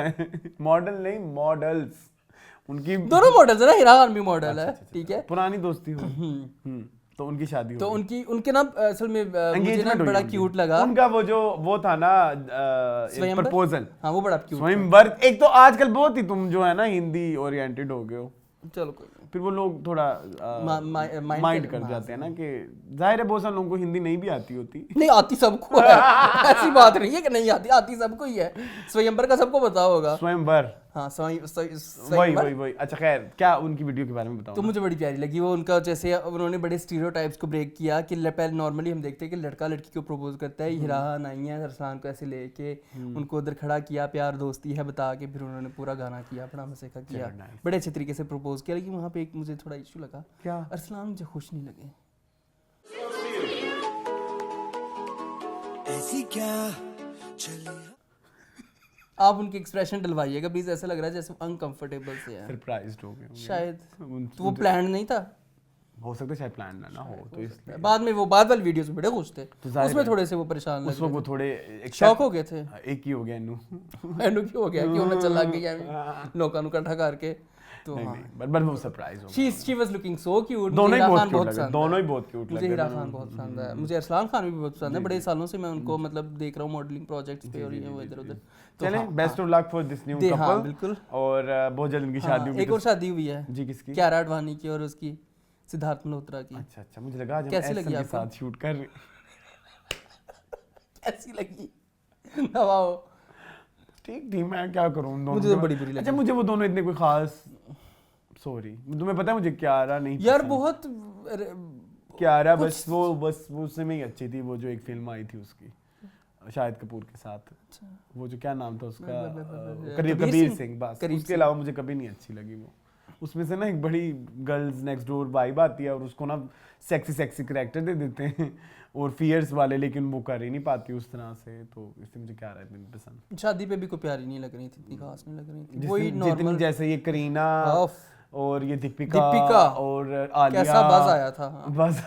[SPEAKER 1] उनकी
[SPEAKER 2] दोनों मॉडल्स है ना, हिरा खान भी मॉडल है। ठीक है,
[SPEAKER 1] पुरानी दोस्ती हुई, तो उनकी शादी
[SPEAKER 2] तो उनके ना असल में मुझे ना बड़ा क्यूट लगा
[SPEAKER 1] उनका वो था ना प्रपोजल।
[SPEAKER 2] हाँ वो बड़ा क्यूट
[SPEAKER 1] स्वयंवर। एक तो आजकल बहुत ही तुम जो है ना हिंदी ओरिएंटेड हो गए हो,
[SPEAKER 2] चलो कोई
[SPEAKER 1] फिर वो लोग थोड़ा माइंड कर जाते हैं ना, कि जाहिर है बहुत सारे लोगों को हिंदी नहीं भी आती होती।
[SPEAKER 2] नहीं आती सबको है, ऐसी बात नहीं है कि नहीं आती, आती सबको ही है। स्वयंवर का सबको पता होगा।
[SPEAKER 1] स्वयंवर,
[SPEAKER 2] हाँ
[SPEAKER 1] वही। अच्छा खैर, क्या उनकी वीडियो के बारे में बताओ।
[SPEAKER 2] तो मुझे बड़ी प्यारी लगी वो उनका, जैसे उन्होंने बड़े स्टीरियोटाइप्स को ब्रेक किया कि पहले नॉर्मली हम देखते हैं कि लड़का लड़की को प्रपोज करता है, हिरा खान आई है अरसलान को ऐसे लेके उनको उधर खड़ा किया, प्यार दोस्ती है बता के, फिर उन्होंने पूरा गाना किया, बड़ा मजे का किया, बड़े अच्छे तरीके से प्रपोज किया। लेकिन वहाँ पे एक मुझे थोड़ा इशू लगा,
[SPEAKER 1] क्या?
[SPEAKER 2] अरसलान मुझे खुश नहीं लगे।
[SPEAKER 4] ऐसी क्या चलिए
[SPEAKER 2] आप उनके एक्सप्रेशन डलवाइएगा प्लीज, ऐसा लग रहा है जैसे अनकंफर्टेबल से हैं
[SPEAKER 1] सरप्राइज्ड हो गए होंगे।
[SPEAKER 2] शायद।
[SPEAKER 1] उन-
[SPEAKER 2] तो वो प्लान नहीं था,
[SPEAKER 1] हो सकता है शायद प्लान ना हो, तो इसलिए
[SPEAKER 2] बाद में वो बाद वाली वीडियोस में बड़े खुश थे,
[SPEAKER 1] जाहिर
[SPEAKER 2] उसमें
[SPEAKER 1] है।
[SPEAKER 2] थोड़े से वो परेशान
[SPEAKER 1] उस
[SPEAKER 2] लग
[SPEAKER 1] वक्त वो
[SPEAKER 2] रहे
[SPEAKER 1] थोड़े
[SPEAKER 2] थे, शॉक हो गए थे।
[SPEAKER 1] एक ही हो गया इन्नू।
[SPEAKER 2] मैंने क्यों हो गया कि उन्हें चल लग गया लोगों को इकट्ठा करके, तो
[SPEAKER 1] नहीं
[SPEAKER 2] हाँ
[SPEAKER 1] नहीं, बट वो सरप्राइज हो गया।
[SPEAKER 2] She was looking so cute.
[SPEAKER 1] दोनों ही बहुत क्यूट लगे, दोनों ही बहुत क्यूट
[SPEAKER 2] मुझे
[SPEAKER 1] लगे।
[SPEAKER 2] हीरा खान बहुत पसंद है, मुझे अरसलान खान भी बहुत पसंद है, बड़े सालों से मैं उनको मतलब देख रहा हूँ मॉडलिंग प्रोजेक्ट्स पे और ये वो इधर उधर। तो
[SPEAKER 1] चलें, best of luck for this new
[SPEAKER 2] हाँ
[SPEAKER 1] कपल।
[SPEAKER 2] बिल्कुल।
[SPEAKER 1] और बहुत जल्द इनकी शादी होगी।
[SPEAKER 2] एक और शादी हुई है
[SPEAKER 1] जी, किसकी?
[SPEAKER 2] क्यारा अडवाणी की और उसकी सिद्धार्थ मल्होत्रा की।
[SPEAKER 1] अच्छा अच्छा, मुझे लगा आज हम
[SPEAKER 2] कैसी
[SPEAKER 1] एसएम
[SPEAKER 2] लगी
[SPEAKER 1] के
[SPEAKER 2] आपको?
[SPEAKER 1] साथ शूट कर रहे।
[SPEAKER 2] कैसी लगी? नवाओ।
[SPEAKER 1] ठीक थी, मैं क्या करूं उन दोनों
[SPEAKER 2] मुझे तो
[SPEAKER 1] के
[SPEAKER 2] बड़ी
[SPEAKER 1] बाद।
[SPEAKER 2] बुरी
[SPEAKER 1] अच्छा
[SPEAKER 2] लगी।
[SPEAKER 1] मुझे वो दोनों इतने कोई खास, सॉरी तुम्हें पता है मुझे क्यारा नहीं
[SPEAKER 2] यार
[SPEAKER 1] पसंद।
[SPEAKER 2] बहुत
[SPEAKER 1] क्यारा बस वो उससे में ही अच्छी थी, वो जो एक फिल्म आई थी उसकी शाहिद कपूर के साथ, वो जो क्या नाम था उसका, कबीर सिंह। बस उसके अलावा मुझे कभी नहीं अच्छी लगी वो। उसमें से ना एक बड़ी गर्ल्स नेक्स्ट डोर वाइब आती है और उसको ना सेक्सी करैक्टर दे देते हैं और फियर्स वाले, लेकिन वो कर ही नहीं पाती उस तरह से, तो इसलिए मुझे क्या रहा है पसंद।
[SPEAKER 2] शादी पे भी कोई प्यारी नहीं लग रही थी, इतनी खास नहीं लग रही थी,
[SPEAKER 1] जितनी
[SPEAKER 2] वही नॉर्मल।
[SPEAKER 1] जैसे ये करीना और ये दीपिका और आलिया,
[SPEAKER 2] कैसा बज़ आया था। हाँ।
[SPEAKER 1] बस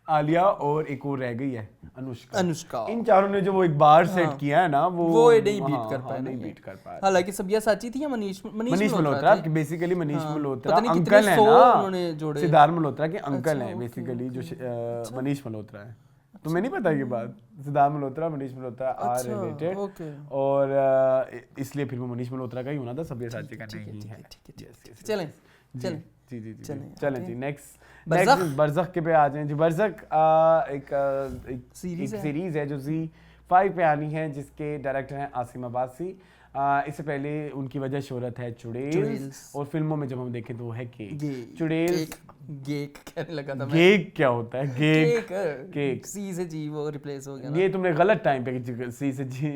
[SPEAKER 1] आलिया और एक और रह गई है
[SPEAKER 2] अनुष्का।
[SPEAKER 1] इन चारों ने जो वो एक बार सेट किया है ना, वो
[SPEAKER 2] नहीं बीट कर पाए,
[SPEAKER 1] नहीं बीट कर पाए।
[SPEAKER 2] हालांकि सबिया साची थी या मनीष
[SPEAKER 1] मल्होत्रा, बेसिकली मनीष मल्होत्रा
[SPEAKER 2] पता नहीं
[SPEAKER 1] अंकल
[SPEAKER 2] कितने
[SPEAKER 1] है
[SPEAKER 2] सौ
[SPEAKER 1] ना,
[SPEAKER 2] उन्होंने जोड़े।
[SPEAKER 1] सिद्धार्थ मल्होत्रा के अंकल
[SPEAKER 2] अच्छा,
[SPEAKER 1] हैं
[SPEAKER 2] ओके,
[SPEAKER 1] बेसिकली, जो मनीष मल्होत्रा है। तुम्हें नहीं पता ये बात? सिद्धार्थ मल्होत्रा मनीष मल्होत्रा आर रिलेटेड, और इसलिए फिर वो मनीष मल्होत्रा का ही होना था, सबिया साची का नहीं है।
[SPEAKER 2] चलें
[SPEAKER 1] चलें जी, नेक्स्ट बरज़ख के पे आ जाएं जी। बरज़ख एक सीरीज है जो Z5 पे आनी है, जिसके डायरेक्टर हैं आसिम अब्बासी। इससे पहले उनकी वजह शोहरत है चुड़ैल्स, और फिल्मों में जब हम देखें तो वो है केक। चुड़ैल्स
[SPEAKER 2] गेक कहने लगा था मैं।
[SPEAKER 1] गेक क्या होता है?
[SPEAKER 2] केक सी से जी वो रिप्लेस हो गया।
[SPEAKER 1] ये तुमने गलत टाइम पे सी से जी,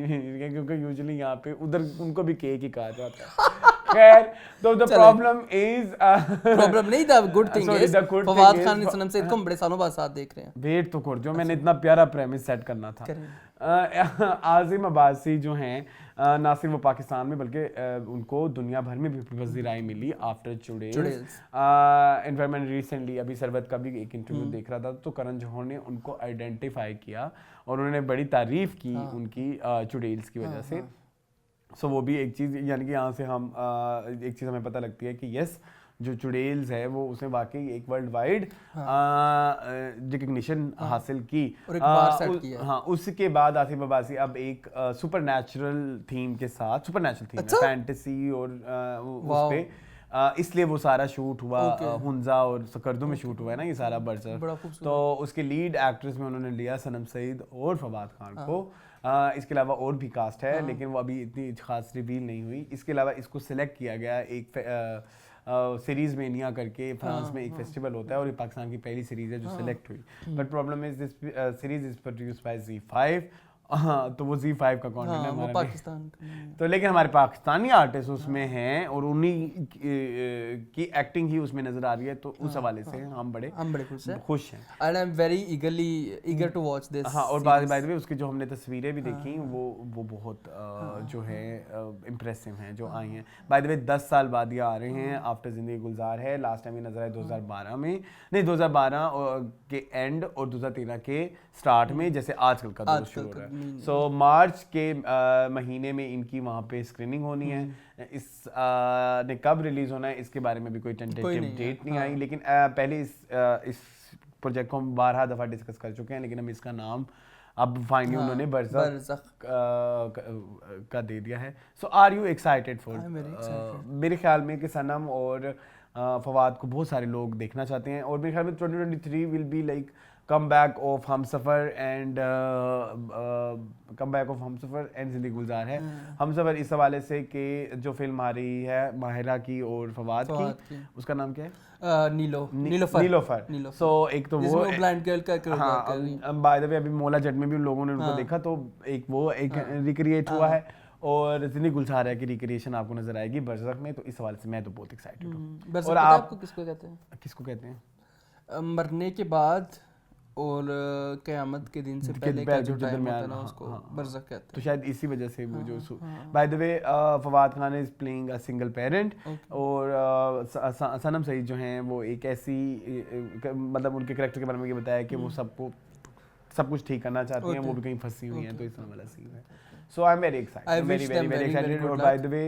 [SPEAKER 1] क्योंकि यूजुअली यहाँ पे उधर उनको भी केक ही कहा जाता है। खैर, तो द प्रॉब्लम
[SPEAKER 2] नहीं, the good thing is Fawad Khan ने सनम सईद को बड़े सालों बाद साथ देख रहे हैं।
[SPEAKER 1] वेट तो कर जो मैंने इतना प्यारा प्रेमिस सेट करना था। आसिम अब्बासी जो हैं, ना सिर्फ वो पाकिस्तान में बल्कि उनको दुनिया भर में भी पज़ीराई मिली आफ्टर चुड़ैल्स। इन्वायरमेंट रिसेंटली अभी सरवत का भी एक इंटरव्यू देख रहा था, तो करण जौहर ने उनको आइडेंटिफाई किया और उन्होंने बड़ी तारीफ की उनकी चुड़ैल्स की वजह से। सो वो भी एक चीज़, यानी कि यहाँ से हम एक चीज़ हमें पता लगती है कि यस, जो चुड़ैल्स है वो उसने वाकई एक वर्ल्ड वाइड रिकग्निशन हासिल की
[SPEAKER 2] और एक बार सेट किया।
[SPEAKER 1] हाँ, उसके बाद आसिफ अब्बासी अब एक सुपरनैचुरल थीम के साथ, सुपरनैचुरल थीम है, फैंटेसी और उस पे इसलिए वो सारा शूट हुआ हुंजा और सकर्दू में शूट हुआ है ना ये सारा बरज़ख। तो उसके लीड एक्ट्रेस में उन्होंने लिया सनम सईद और फवाद खान को। इसके अलावा और भी कास्ट है, लेकिन वो अभी इतनी खास रिवील नहीं हुई। इसके अलावा इसको सिलेक्ट किया गया एक सीरीज मेनिया करके फ्रांस में एक फेस्टिवल होता है, और ये पाकिस्तान की पहली सीरीज है जो सिलेक्ट हुई। But problem is this series is produced by Z5। हाँ, तो वो Z5 का कंटेंट है हमारा
[SPEAKER 2] पाकिस्तान
[SPEAKER 1] तो, लेकिन हमारे पाकिस्तानी आर्टिस्ट उसमें हैं और उन्हीं की एक्टिंग ही उसमें नजर आ रही है, तो उस हवाले से हम बड़े खुश हैं।
[SPEAKER 2] And I am very eager to watch this.
[SPEAKER 1] हाँ, और बाय द वे उसकी जो हमने तस्वीरें भी देखी वो बहुत जो है इम्प्रेसिव हैं जो आई हैं। बाय द वे 10 साल बाद ये आ रहे हैं, आफ्टर जिंदगी गुलजार है। लास्ट टाइम ये नजर आए 2012 में, नहीं 2012 के एंड और 2013 के स्टार्ट में, जैसे आजकल का दौर शुरू हो रहा है। सो मार्च के महीने में इनकी वहाँ पे स्क्रीनिंग होनी है। इस ने कब रिलीज होना है इसके बारे में भी कोई टेंटेटिव डेट नहीं आई, लेकिन पहले इस प्रोजेक्ट को हम 12 दफ़ा डिस्कस कर चुके हैं, लेकिन हम इसका नाम अब फाइनली उन्होंने बरज़ख का दे दिया है। सो आर यू एक्साइटेड फॉर? मेरे ख्याल में कि सनम और फवाद को बहुत सारे लोग देखना चाहते हैं, और मेरे ख्याल में 2023 will be like comeback of Humsafar and जिंदगी गुलजार है। हमसफ़र इस हवाले से कि जो फिल्म आ रही है माहिरा की और फवाद की, उसका नाम क्या है? नीलोफर। सो एक तो वो
[SPEAKER 2] ब्लाइंड गर्ल का,
[SPEAKER 1] हाँ, बाय द वे अभी मौला जट में भी लोगों ने उनको देखा, तो एक वो एक रिक्रिएट हुआ है, और जिंदगी गुलजार है की रिक्रिएशन आपको नजर आएगी बरज़ख में। तो इस हवाले से मैं तो बहुत एक्साइटेड हूँ।
[SPEAKER 2] और आपको किसको कहते हैं?
[SPEAKER 1] किसको कहते हैं?
[SPEAKER 2] मरने के बाद और क़यामत के दिन से पहले का जो टाइम होता है ना उसको बरज़ख कहते हैं।
[SPEAKER 1] तो शायद इसी वजह से वो जो bye the way Fawad Khan is playing a single parent, और सनम सईद जो हैं वो एक ऐसी मतलब उनके कैरेक्टर के बारे में ये बताया कि वो सबको सब कुछ ठीक करना चाहती हैं, वो भी कहीं फंसी हुई हैं, तो इस वाला सीन है। So I am very excited, very excited. और बाय द वे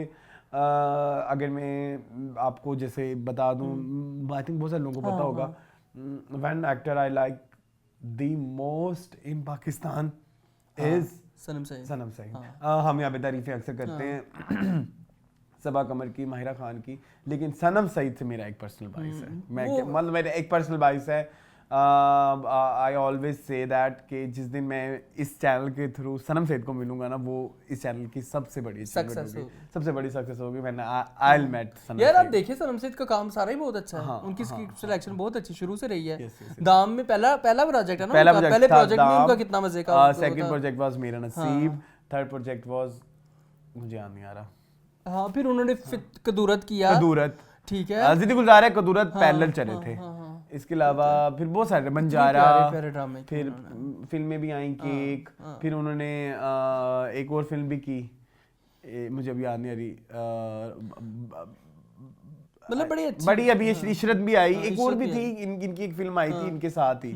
[SPEAKER 1] अगर मैं आपको जैसे बता दूं, आई थिंक बहुत सारे लोगों को पता होगा, one actor I like the most in Pakistan is
[SPEAKER 2] Sanam Saeed.
[SPEAKER 1] हम यहाँ पे तारीफें अक्सर करते हैं सबा कमर की, माहिरा खान की, लेकिन सनम सईद से मेरा एक पर्सनल बाइस है। मैं मतलब मेरा एक पर्सनल बाइस है। आई ऑलवेज से दैट कि जिस दिन मैं इस चैनल के थ्रू सनम सईद को मिलूंगा ना, वो इस चैनल की सबसे बड़ी सक्सेस होगी। मैंने आई विल मेट सनम।
[SPEAKER 2] यार आप देखिए सनम सईद का काम सारा ही बहुत अच्छा है। उनकी स्क्रिप्ट सिलेक्शन बहुत अच्छी शुरू से रही है। दाम में पहला प्रोजेक्ट है ना, पहले प्रोजेक्ट में उनका कितना मजे का।
[SPEAKER 1] सेकंड प्रोजेक्ट वाज मेरा नसीब, थर्ड प्रोजेक्ट वाज मुझे याद नहीं आ रहा।
[SPEAKER 2] हाँ, फिर उन्होंने कदूरत किया, ठीक है,
[SPEAKER 1] जिंदगी गुजारे, कदूरत पैरेलल चले थे। इसके अलावा फिर बहुत सारे बंजारा, फिर फिल्में भी आई, केक, फिर उन्होंने एक और फिल्म भी की, मुझे अभी याद नहीं आ रही,
[SPEAKER 2] मतलब
[SPEAKER 1] बड़ी अभी इशरत भी आई, एक और भी थी इनकी एक फिल्म आई थी इनके साथ ही,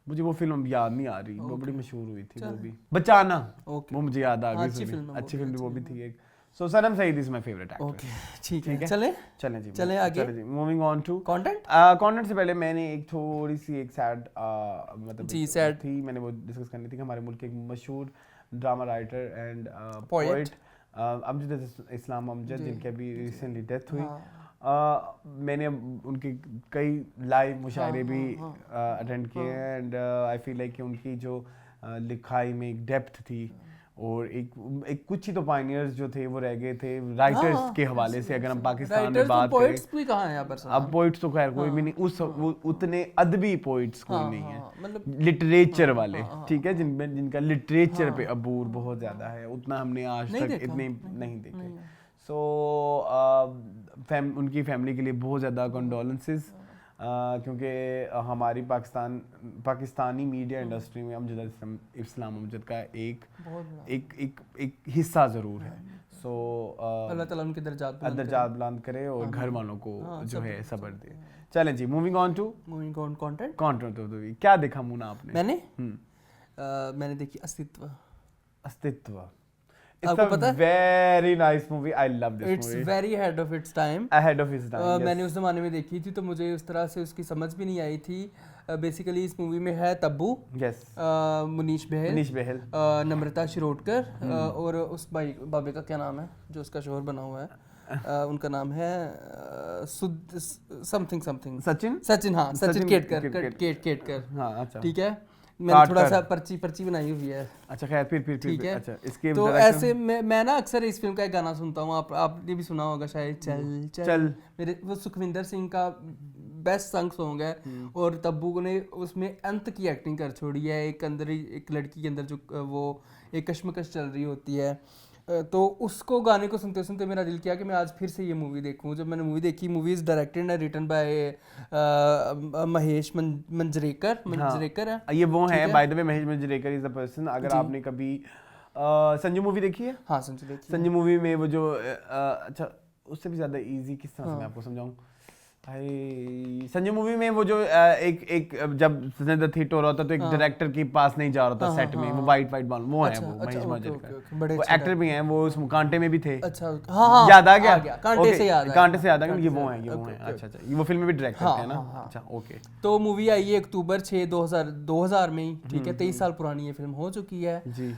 [SPEAKER 1] मुझे वो फिल्म याद नहीं आ रही, वो बड़ी मशहूर हुई थी, वो भी बचाना, वो मुझे याद आ गई, अच्छी फिल्म वो भी थी एक। So Sanam Saeed is my favorite actor.
[SPEAKER 2] Okay, ठीक है। चलें आगे।
[SPEAKER 1] Moving on to
[SPEAKER 2] content.
[SPEAKER 1] Content से पहले मैंने एक थोड़ी सी एक सैड मतलब
[SPEAKER 2] सैड
[SPEAKER 1] थी, मैंने वो डिस्कस करनी थी कि हमारे मुल्क के एक मशहूर drama writer and poet Amjad Islam Amjad, जिनकी अभी रिसेंटली डेथ हुई। मैंने उनके कई लाइव मुशायरे भी अटेंड किए हैं, एंड आई फील लाइक कि उनकी जो लिखाई में एक डेप्थ थी, और एक कुछ ही तो पायनियर्स जो थे वो रह गए थे राइटर्स के हवाले से। अगर हम पाकिस्तान में बात करें, अब पोइट्स तो खैर कोई भी नहीं, उस उतने अदबी पोइट्स कोई नहीं है, मतलब लिटरेचर वाले, ठीक है, जिनका लिटरेचर पे अबूर बहुत ज्यादा है, उतना हमने आज तक इतने नहीं देखे। सो उनकी फैमिली के लिए बहुत ज़्यादा कंडोलेंसेस, क्योंकि हमारी पाकिस्तानी मीडिया इंडस्ट्री में अमजद इस्लाम अमजद का एक हिस्सा ज़रूर है। सो
[SPEAKER 2] अल्लाह ताला उनके
[SPEAKER 1] दर्जात बुलंद करे और घर वालों को जो है सब्र दे। चलें जी, मूविंग ऑन कंटेंट। तो क्या देखा मुन्ना आपने?
[SPEAKER 2] मैंने देखी अस्तित्व।
[SPEAKER 1] आपको पता है? Very nice movie. I love this movie.
[SPEAKER 2] It's very ahead of its time.
[SPEAKER 1] Yes.
[SPEAKER 2] मैंने उस ज़माने में देखी थी तो मुझे उस तरह से उसकी समझ भी नहीं आई थी। बेसिकली इस मूवी में है तब्बू, मुनीश बहल, नम्रता शिरोडकर, और उस बाबे का क्या नाम है जो उसका शोहर बना हुआ है, उनका नाम है समथिंग सचिन, हाँ सचिन केटकर, हाँ अच्छा, ठीक है। मैंने थोड़ा सा पर्ची बनाई हुई है।
[SPEAKER 1] अच्छा खैर, फिर
[SPEAKER 2] ठीक है।
[SPEAKER 1] अच्छा, इसके
[SPEAKER 2] तो ऐसे मैं ना अक्सर इस फिल्म का एक गाना सुनता हूँ, आपने भी सुना होगा शायद, चल मेरे, वो सुखविंदर सिंह का बेस्ट सॉन्ग है, और तब्बू ने उसमें अंत की एक्टिंग कर छोड़ी है। एक लड़की के अंदर जो वो एक कश्मकश चल रही होती है, तो उसको गाने को सुनते सुनते मेरा दिल किया कि मैं आज फिर से ये मूवी देखूं। जब मैंने मूवी देखी, movie is directed and written by Mahesh Manjrekar है
[SPEAKER 1] ये वो है। By the way Mahesh Manjrekar is the person, अगर आपने कभी संजू मूवी देखी है?
[SPEAKER 2] हाँ संजू देखी।
[SPEAKER 1] संजू मूवी में वो जो अच्छा, उससे भी ज़्यादा इजी किस तरह से मैं आपको समझाऊं, संजय मूवी में वो जो एक जब संजय दत्त हिट हो रहा था तो एक डायरेक्टर के पास नहीं जा रहा था सेट में, वो वाइट बाल, वो है वो महेश मंजरेकर, वो एक्टर भी हैं, वो उस कांटे में भी थे।
[SPEAKER 2] अच्छा हाँ,
[SPEAKER 1] याद आ गया,
[SPEAKER 2] कांटे से याद
[SPEAKER 1] आ गया, ये वो है। अच्छा, ये वो फिल्म में भी डायरेक्ट करते हैं ना। अच्छा ओके।
[SPEAKER 2] तो मूवी आई है अक्टूबर 6, 2000 में, ठीक है, 23 साल पुरानी ये फिल्म हो चुकी है जी।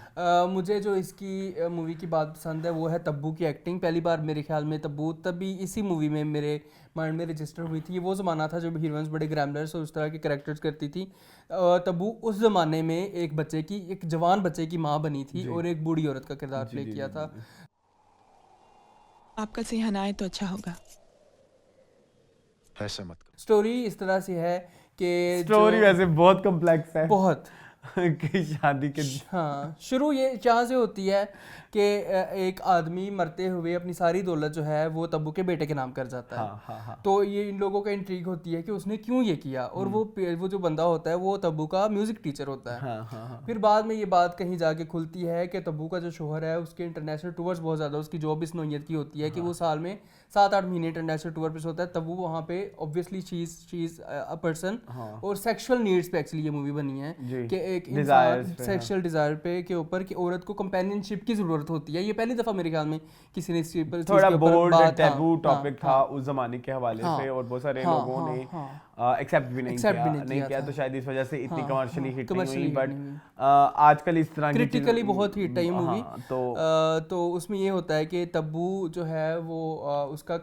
[SPEAKER 2] मुझे जो इसकी मूवी की बात पसंद है वो है तब्बू की एक्टिंग। पहली बार मेरे ख्याल में तब्बू तभी इसी मूवी में मेरे माइंड में रजिस्टर हुई थी। ये वो ज़माना था जब हीरोइंस बड़े ग्लैमरस और उस तरह के कैरेक्टर्स करती थी। तब्बू उस ज़माने में एक जवान बच्चे की माँ बनी थी और एक बूढ़ी औरत का किरदार प्ले किया था।
[SPEAKER 4] आप कल से यहाँ आए तो अच्छा होगा।
[SPEAKER 2] स्टोरी इस तरह से है कि
[SPEAKER 1] स्टोरी वैसे बहुत कॉम्प्लेक्स है,
[SPEAKER 2] बहुत
[SPEAKER 1] कि शादी के
[SPEAKER 2] हाँ, शुरू ये जहाँ से होती है कि एक आदमी मरते हुए अपनी सारी दौलत जो है वो तब्बू के बेटे के नाम कर जाता है।
[SPEAKER 1] हाँ हाँ हाँ
[SPEAKER 2] तो ये इन लोगों का इंट्रीग होती है कि उसने क्यों ये किया, और वो जो बंदा होता है वो तब्बू का म्यूजिक टीचर होता है।
[SPEAKER 1] हाँ हाँ हाँ
[SPEAKER 2] फिर बाद में ये बात कहीं जाके खुलती है कि तब्बू का जो शोहर है उसके इंटरनेशनल टूर्स बहुत ज़्यादा, उसकी जॉब इस नौयत की होती है कि वो साल में 7-8 महीने इंटरनेशनल टूर पे होता है। तब वो वहाँ पे ऑब्वियसली चीज अ पर्सन, और सेक्सुअल नीड्स पे एक्चुअली ये मूवी बनी है
[SPEAKER 1] जी।
[SPEAKER 2] कि एक
[SPEAKER 1] Desires
[SPEAKER 2] इंसान
[SPEAKER 1] पे,
[SPEAKER 2] सेक्सुअल डिजायर पे के ऊपर कि औरत को कंपेनियनशिप की जरूरत होती है। ये पहली दफा मेरे ख्याल में किसी ने इस चीज पर
[SPEAKER 1] थोड़ा
[SPEAKER 2] चीज़ के ऊपर
[SPEAKER 1] बोल्ड
[SPEAKER 2] बात-
[SPEAKER 1] टैबू
[SPEAKER 2] हाँ,
[SPEAKER 1] टॉपिक
[SPEAKER 2] हाँ,
[SPEAKER 1] था उस जमाने के हवाले
[SPEAKER 2] हाँ,
[SPEAKER 1] से, और बहुत सारे
[SPEAKER 2] हाँ,
[SPEAKER 1] लोगों
[SPEAKER 2] हाँ,
[SPEAKER 1] ने
[SPEAKER 2] हाँ।
[SPEAKER 1] एक्सेप्ट भी नहीं
[SPEAKER 2] Accept
[SPEAKER 1] किया,
[SPEAKER 2] भी नहीं किया
[SPEAKER 1] तो
[SPEAKER 2] था।
[SPEAKER 1] शायद इस वजह से इतनी
[SPEAKER 2] हाँ,
[SPEAKER 1] कमर्शियली
[SPEAKER 2] हाँ,
[SPEAKER 1] हिट नहीं
[SPEAKER 2] commercially
[SPEAKER 1] हुई।
[SPEAKER 2] hit
[SPEAKER 1] बट
[SPEAKER 2] नहीं हुई।
[SPEAKER 1] आजकल इस तरह की
[SPEAKER 2] क्रिटिकली बहुत हिट है ये मूवी।
[SPEAKER 1] हाँ,
[SPEAKER 2] तो उसमें ये होता है कि तब्बू जो है वो उसका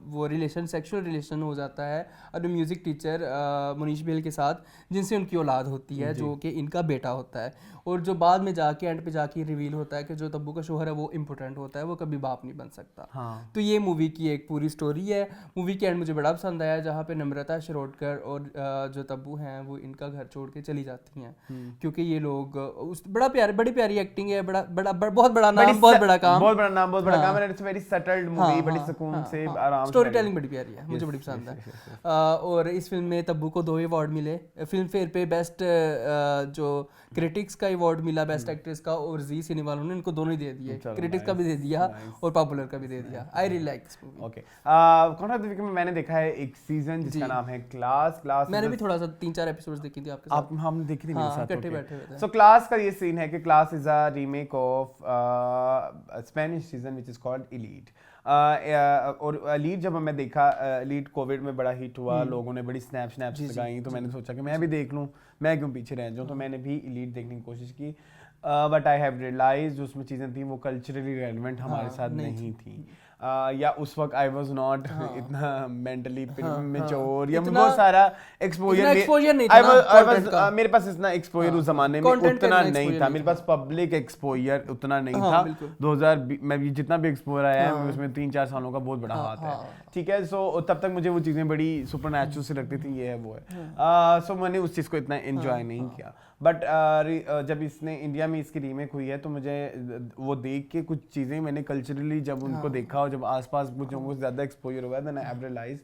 [SPEAKER 2] वो रिलेशन सेक्सुअल रिलेशन हो जाता है अपने म्यूज़िक टीचर मुनीश बेल के साथ, जिनसे उनकी औलाद होती है जो कि इनका बेटा होता है। और जो बाद में जाके एंड पे जाके रिवील होता है कि जो तब्बू का शोहर है वो इम्पोर्टेंट होता है, वो कभी बाप नहीं बन सकता।
[SPEAKER 1] हाँ।
[SPEAKER 2] तो ये मूवी की एक पूरी स्टोरी है। मूवी के एंड मुझे बड़ा पसंद आया जहाँ पे नम्रता शिरोडकर और जो तब्बू हैं वो इनका घर छोड़ के चली जाती हैं, क्योंकि ये लोग बड़ी प्यारी एक्टिंग है, बहुत बड़ा नाम, बहुत बड़ा काम,
[SPEAKER 1] बहुत बड़ा नाम, बहुत बड़ा काम, and it's very settled movie, बड़ी सुकून से आराम से
[SPEAKER 2] स्टोरी टेलिंग बड़ी प्यारी है, मुझे बड़ी पसंद है। और इस फिल्म में तब्बू को 2 अवार्ड मिले फिल्म फेयर पे, बेस्ट जो क्रिटिक्स का अवार्ड मिला बेस्ट एक्ट्रेस का, और जी सिने वालों ने इनको दोनों ही दे दिए, क्रिटिक्स का भी दे दिया और पॉपुलर का भी दे दिया। I really like this movie.
[SPEAKER 1] Okay, contract the week में मैंने देखा है एक सीजन जिसका नाम है क्लास।
[SPEAKER 2] मैंने भी थोड़ा सा 3-4 एपिसोड्स देखी थी आपके साथ।
[SPEAKER 1] हम देखी थी मेरे साथ,
[SPEAKER 2] इकट्ठे बैठे हुए थे।
[SPEAKER 1] सो क्लास का ये सीन है कि class is a remake of Spanish season which is called elite. और एलीट जब मैं देखा, एलीट कोविड में बड़ा हिट हुआ, लोगों ने बड़ी स्नैप्स लगाई, तो मैंने सोचा कि मैं भी देख लूँ, मैं क्यों पीछे रह जाऊँ। तो मैंने भी एलीट देखने की कोशिश की, बट आई हैव रियलाइज्ड जो उसमें चीज़ें थी वो कल्चरली रेलेवेंट हमारे साथ नहीं थी। या उस वक्त आई वाज नॉट इतना मेंटली मैच्योर, या बहुत सारा एक्सपोजर नहीं था, मेरे पास इतना एक्सपोजर उस जमाने में उतना नहीं था, मेरे पास पब्लिक एक्सपोजर उतना नहीं था। 2000 में भी जितना भी एक्सपोजर आया है उसमें 3-4 सालों का बहुत बड़ा हाथ है, ठीक है। सो तब तक मुझे वो चीज़ें बड़ी सुपरनैचुरल से लगती थी, ये है वो है। सो मैंने उस चीज़ को इतना एंजॉय नहीं किया, बट जब इसने इंडिया में इसकी रीमेक हुई है तो मुझे वो देख के कुछ चीज़ें मैंने कल्चरली जब उनको देखा और जब आसपास कुछ लोगों को ज़्यादा एक्सपोजर हुआ, देन आई हैव रियलाइज्ड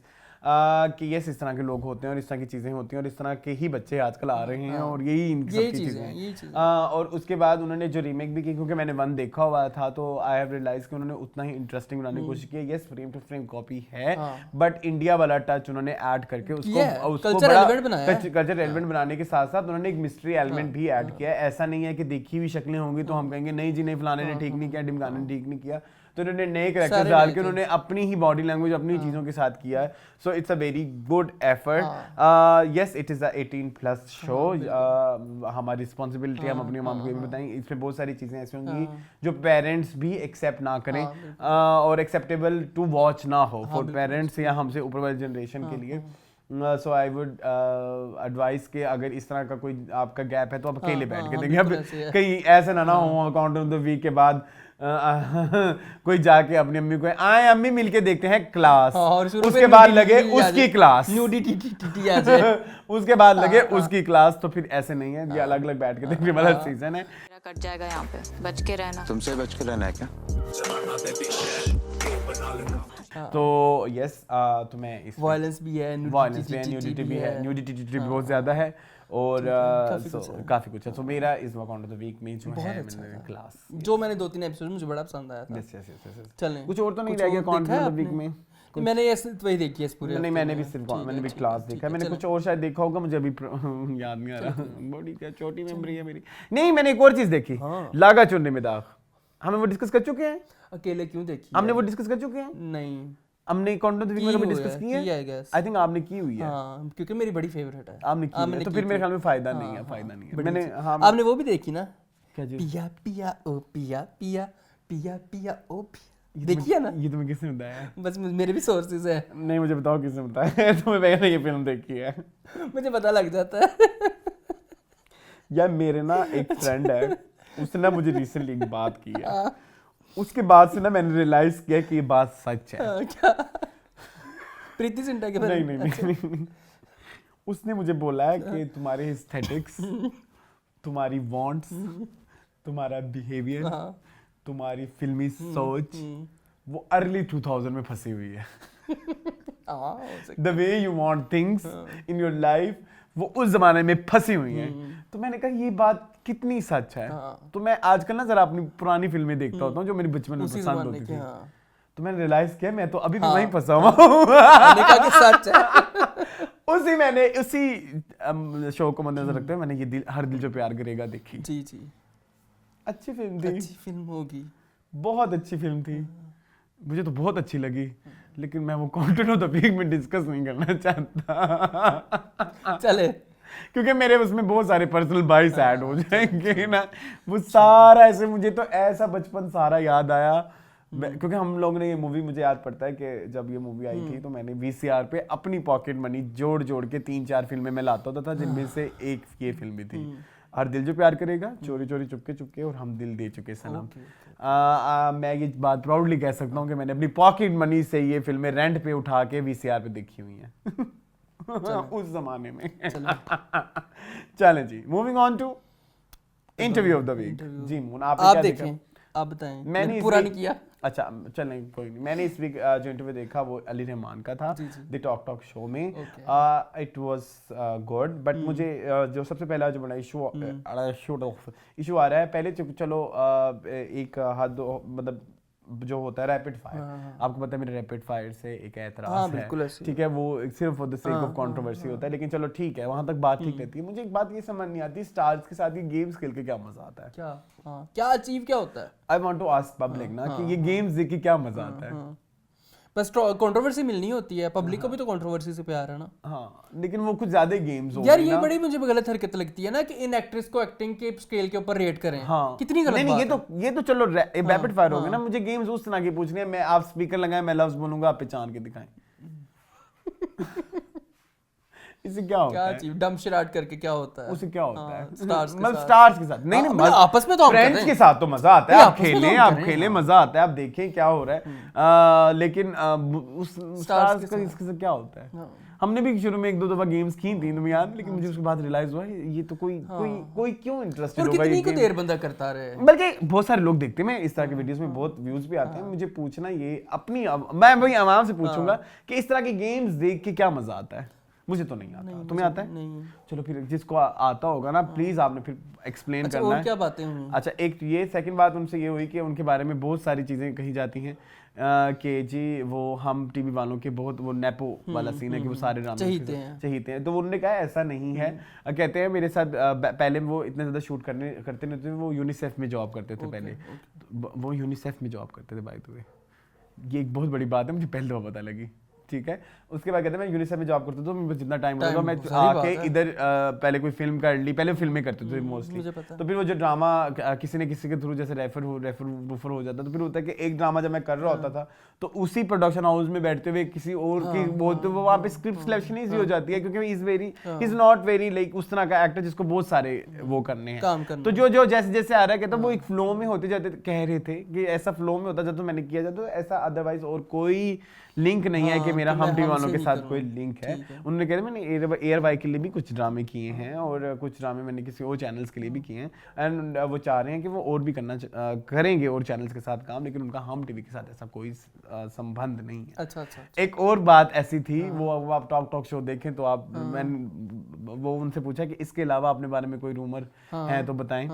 [SPEAKER 1] कि यस इस तरह के लोग होते हैं और इस तरह की चीज़ें होती हैं और इस तरह के ही बच्चे आजकल आ रहे हैं और यही इनकी सब चीज़ें हैं। और उसके बाद उन्होंने जो रीमेक भी की, क्योंकि मैंने 1 देखा हुआ था, तो आई हैव रियलाइज कि उन्होंने उतना ही इंटरेस्टिंग बनाने की कोशिश की। Yes frame to frame copy है, बट इंडिया वाला टच उन्होंने ऐड करके उसको कल्चर रेलेवेंट बनाने के साथ साथ उन्होंने एक मिस्ट्री एलिमेंट भी ऐड किया है। ऐसा नहीं है कि देखी हुई शक्लें होंगी तो हम कहेंगे नहीं जी नहीं फलाने ने ठीक नहीं किया, ढिमकाने ने ठीक नहीं किया, तो उन्होंने नए कैरेक्टर्स डाल के उन्होंने अपनी ही बॉडी लैंग्वेज अपनी चीज़ों के साथ किया है। So it's a very good effort. Yes it is a 18+ show. हमारी रिस्पॉन्सिबिलिटी हम अपनी माम को ये भी बताएंगे, इसमें बहुत सारी चीज़ें ऐसी होंगी जो पेरेंट्स भी एक्सेप्ट ना करें और एक्सेप्टेबल टू वॉच ना हो फॉर पेरेंट्स या हमसे ऊपर वाली जनरेशन के लिए। सो आई वुड एडवाइस के अगर इस तरह का कोई आपका गैप है तो आप अकेले बैठ के देखें। अब कहीं ऐसा ना हो अकाउंट ऑफ द वीक के बाद कोई जाके अपनी अम्मी को आए अम्मी मिलके देखते हैं क्लास, उसके बाद लगे उसकी क्लास, उसके बाद लगे उसकी क्लास, तो फिर ऐसे नहीं है, ये अलग अलग बैठ के देखने वाला सीजन है।
[SPEAKER 4] कट जाएगा यहाँ पे, बच के रहना।
[SPEAKER 5] तुमसे बच के रहना है क्या?
[SPEAKER 1] तो यस तो मैं इस
[SPEAKER 2] वायलेंस भी है,
[SPEAKER 1] न्यूडिटी भी है, न्यूडिटी बहुत ज्यादा है और काफी कुछ है। तो मेरा इस अकाउंट ऑफ द वीक में जो है क्लास,
[SPEAKER 2] जो मैंने 2-3 एपिसोड मुझे बड़ा पसंद आया था।
[SPEAKER 1] चलें कुछ और तो नहीं रह गया अकाउंट ऑफ द वीक में।
[SPEAKER 2] मैंने वही देखी है इस पूरे,
[SPEAKER 1] नहीं मैंने भी क्लास देखा है। मैंने कुछ और शायद देखा होगा, मुझे अभी याद नहीं आ रहा, बड़ी छोटी मेमोरी है मेरी। नहीं मैंने एक और चीज देखी, लागा चुनने में दाग। हम वो डिस्कस कर चुके हैं।
[SPEAKER 2] अकेले क्यों देखी?
[SPEAKER 1] हमने वो डिस्कस कर चुके हैं?
[SPEAKER 2] नहीं,
[SPEAKER 1] हमने कंटेंट ऑफ द वीक में कभी डिस्कस की है? आई थिंक आपने की हुई है।
[SPEAKER 2] हां, क्योंकि मेरी बड़ी फेवरेट है।
[SPEAKER 1] आपने की है, तो फिर मेरे ख्याल में फायदा नहीं है। मैंने
[SPEAKER 2] आपने वो भी देखी ना,
[SPEAKER 1] क्या जी?
[SPEAKER 2] पिया पिया ओ पिया पिया पिया पिया ओ पिया, देखी है ना?
[SPEAKER 1] ये तुम्हें किसने बताया?
[SPEAKER 2] बस मेरे भी सोर्सेज है।
[SPEAKER 1] नहीं मुझे बताओ किसने बताया। तुम्हें मैंने ये फिल्म देखी है?
[SPEAKER 2] मुझे पता लग जाता है।
[SPEAKER 1] यार मेरे ना एक फ्रेंड है, उसने ना मुझे रिसेंटली एक बात की है, उसके बाद से ना मैंने रियलाइज किया कि ये बात सच है।
[SPEAKER 2] क्या? प्रीति जिंटा के बारे में?
[SPEAKER 1] नहीं। उसने मुझे बोला है कि तुम्हारे एस्थेटिक्स तुम्हारी वांट्स, तुम्हारा बिहेवियर, तुम्हारी फिल्मी सोच वो अर्ली 2000 में फंसी हुई है। The way you want things in your life वो उस जमाने में फंसी हुई हैं। तो मैंने कहा ये बात कितनी सच है। तो मैं आजकल ना जरा अपनी पुरानी फिल्में देखता होता हूँ जो मेरी बचपन में पसंद होती थी। तो मैंने रियलाइज किया मैं तो अभी भी वहीं फंसा हुआ हूँ।
[SPEAKER 2] सच है।
[SPEAKER 1] उसी शो को मद्देनजर रखते हुए मैंने ये हर दिल जो प्यार करेगा देखी।
[SPEAKER 2] जी जी,
[SPEAKER 1] अच्छी फिल्म थी,
[SPEAKER 2] अच्छी फिल्म होगी,
[SPEAKER 1] बहुत अच्छी फिल्म थी, मुझे तो बहुत अच्छी लगी, लेकिन मैं वो कंटेंट ऑफ द वीक में डिस्कस नहीं करना चाहता।
[SPEAKER 2] चले,
[SPEAKER 1] क्योंकि मेरे उसमें बहुत सारे पर्सनल बाइस ऐड हो जाएंगे ना। वो सारा ऐसे मुझे तो ऐसा बचपन सारा याद आया क्योंकि हम लोग ने ये मूवी, मुझे याद पड़ता है कि जब ये मूवी आई थी तो मैंने वीसीआर पे अपनी पॉकेट मनी जोड़ जोड़ के 3-4 फिल्में में लाता होता था, जिनमें से एक ये फिल्म भी थी, हर दिल जो प्यार करेगा, चोरी चोरी चुपके चुपके और हम दिल दे चुके सनम। मैं ये बात प्राउडली कह सकता हूँ कि मैंने अपनी पॉकेट मनी से ये फिल्में रेंट पे उठा के वीसीआर पे देखी हुई हैं उस जमाने में। चलें जी, moving on to interview of the week. जी मून,
[SPEAKER 2] आप देखें, आप बताएं। मैंने पूरा नहीं किया।
[SPEAKER 1] अच्छा चलें, कोई नहीं। मैंने इस वीक जो इंटरव्यू देखा वो अली रहमान का था द टॉक शो में। इट वाज गुड, बट मुझे जो सबसे पहला जो बड़ा इशू आ रहा है, पहले चलो एक हद मतलब जो होता है रैपिड फायर, आपको पता है मेरे रैपिड फायर से एक एतराज है, ठीक है, वो सिर्फ for the sake of controversy होता है, लेकिन चलो ठीक है, वहां तक बात ठीक रहती है। मुझे एक बात ये समझ नहीं आती, स्टार्स के साथ ये गेम्स खेल के क्या मजा आता है,
[SPEAKER 2] क्या अचीव क्या होता है।
[SPEAKER 1] I want to ask public ना कि ये गेम्स देख के क्या मजा आता है।
[SPEAKER 2] बस कंट्रोवर्सी मिलनी होती है, पब्लिक को भी तो कंट्रोवर्सी से प्यार है ना।
[SPEAKER 1] हाँ, लेकिन वो कुछ ज्यादा गेम्स हो
[SPEAKER 2] यार, ये बड़ी मुझे गलत हरकत लगती है ना कि इन एक्ट्रेस को एक्टिंग के स्केल के ऊपर रेट करें।
[SPEAKER 1] हाँ,
[SPEAKER 2] कितनी गलत बात
[SPEAKER 1] है। ये तो चलो रैपिड फायर हो गया ना। मुझे गेम्स उस तरह की पूछनी है, मैं आप स्पीकर लगाएं, मैं लफ्ज बोलूंगा, आप पहचान के दिखाएं। इससे क्या होता है?
[SPEAKER 2] क्या डम शराट करके क्या होता है?
[SPEAKER 1] उससे क्या होता है?
[SPEAKER 2] स्टार्स
[SPEAKER 1] के साथ नहीं,
[SPEAKER 2] आपस में तो
[SPEAKER 1] फ्रेंड्स के साथ तो मजा आता है, आप खेलें मजा आता है, आप देखें क्या हो रहा है। लेकिन उस स्टार्स का इसके साथ क्या होता है? हमने भी शुरू में 1-2 दफा गेम्स की थी याद, लेकिन मुझे उसके बाद रियलाइज हुआ ये तो कोई क्यों इंटरेस्टेड होगा।
[SPEAKER 2] कितनी को देर बंदा करता रहे,
[SPEAKER 1] बल्कि बहुत सारे लोग देखते हैं, इस तरह के वीडियोस में बहुत व्यूज भी आते हैं। मुझे पूछना ये अपनी, मैं वही आवाम से पूछूंगा कि इस तरह के गेम्स देख के क्या मजा आता है। मुझे तो नहीं आता, तुम्हें आता है?
[SPEAKER 2] नहीं।
[SPEAKER 1] चलो फिर जिसको आता होगा ना, प्लीज आपने फिर एक्सप्लेन करना है।
[SPEAKER 2] क्या बातें हुई?
[SPEAKER 1] अच्छा, एक ये सेकंड बात उनसे ये हुई कि उनके बारे में बहुत सारी चीजें कही जाती हैं कि जी वो हम टीवी वालों के बहुत वो नेपो वाला सीन है कि वो सारे ड्रामे चाहते हैं। तो उन्होंने कहा ऐसा नहीं है। कहते हैं मेरे साथ पहले वो इतने ज्यादा शूट करते नहीं थे, वो यूनिसेफ में जॉब करते थे पहले। वो यूनिसेफ में जॉब करते थे बाय द वे, ये एक बहुत बड़ी बात है, मुझे पहले दफा पता लगी, ठीक है। उसके बाद कहते हैं मैं यूनिसेफ में जॉब करता था, तो जितना टाइम होगा मैं आके इधर पहले कोई फिल्म कर ली, पहले फिल्में करते थे मोस्टली। तो फिर वो जो ड्रामा किसी न किसी के थ्रू जैसे रेफर हो जाता, तो फिर होता है कि एक ड्रामा जब मैं कर रहा होता था तो उसी प्रोडक्शन हाउस में बैठते हुए किसी और की वो वहाँ पे स्क्रिप्ट सिलेक्शन इजी हो जाती है, क्योंकि इज नॉट वेरी लाइक उस तरह का एक्टर जिसको बहुत सारे वो करने हैं। तो जो जैसे जैसे आ रहा है, तो वो एक फ्लो में होते जाते, कह रहे थे कि ऐसा फ्लो में होता जाता, तो मैंने किया जाता, तो ऐसा अदरवाइज और कोई लिंक नहीं है कि मेरा हम टीवी वालों के साथ कोई लिंक है। उन्होंने कहा मैंने एयर वाई के लिए भी कुछ ड्रामे किए हैं और कुछ ड्रामे मैंने किसी और चैनल्स के लिए भी किए हैं, एंड वो चाह रहे हैं कि वो और भी करेंगे और चैनल्स के साथ काम, लेकिन उनका हम टीवी के साथ ऐसा कोई संबंध नहीं है।
[SPEAKER 2] अच्छा।
[SPEAKER 1] एक और बात ऐसी थी, वो आप टॉक शो देखें तो आप, मैंने वो उनसे पूछा कि इसके अलावा अपने बारे में कोई रूमर है तो बताएं।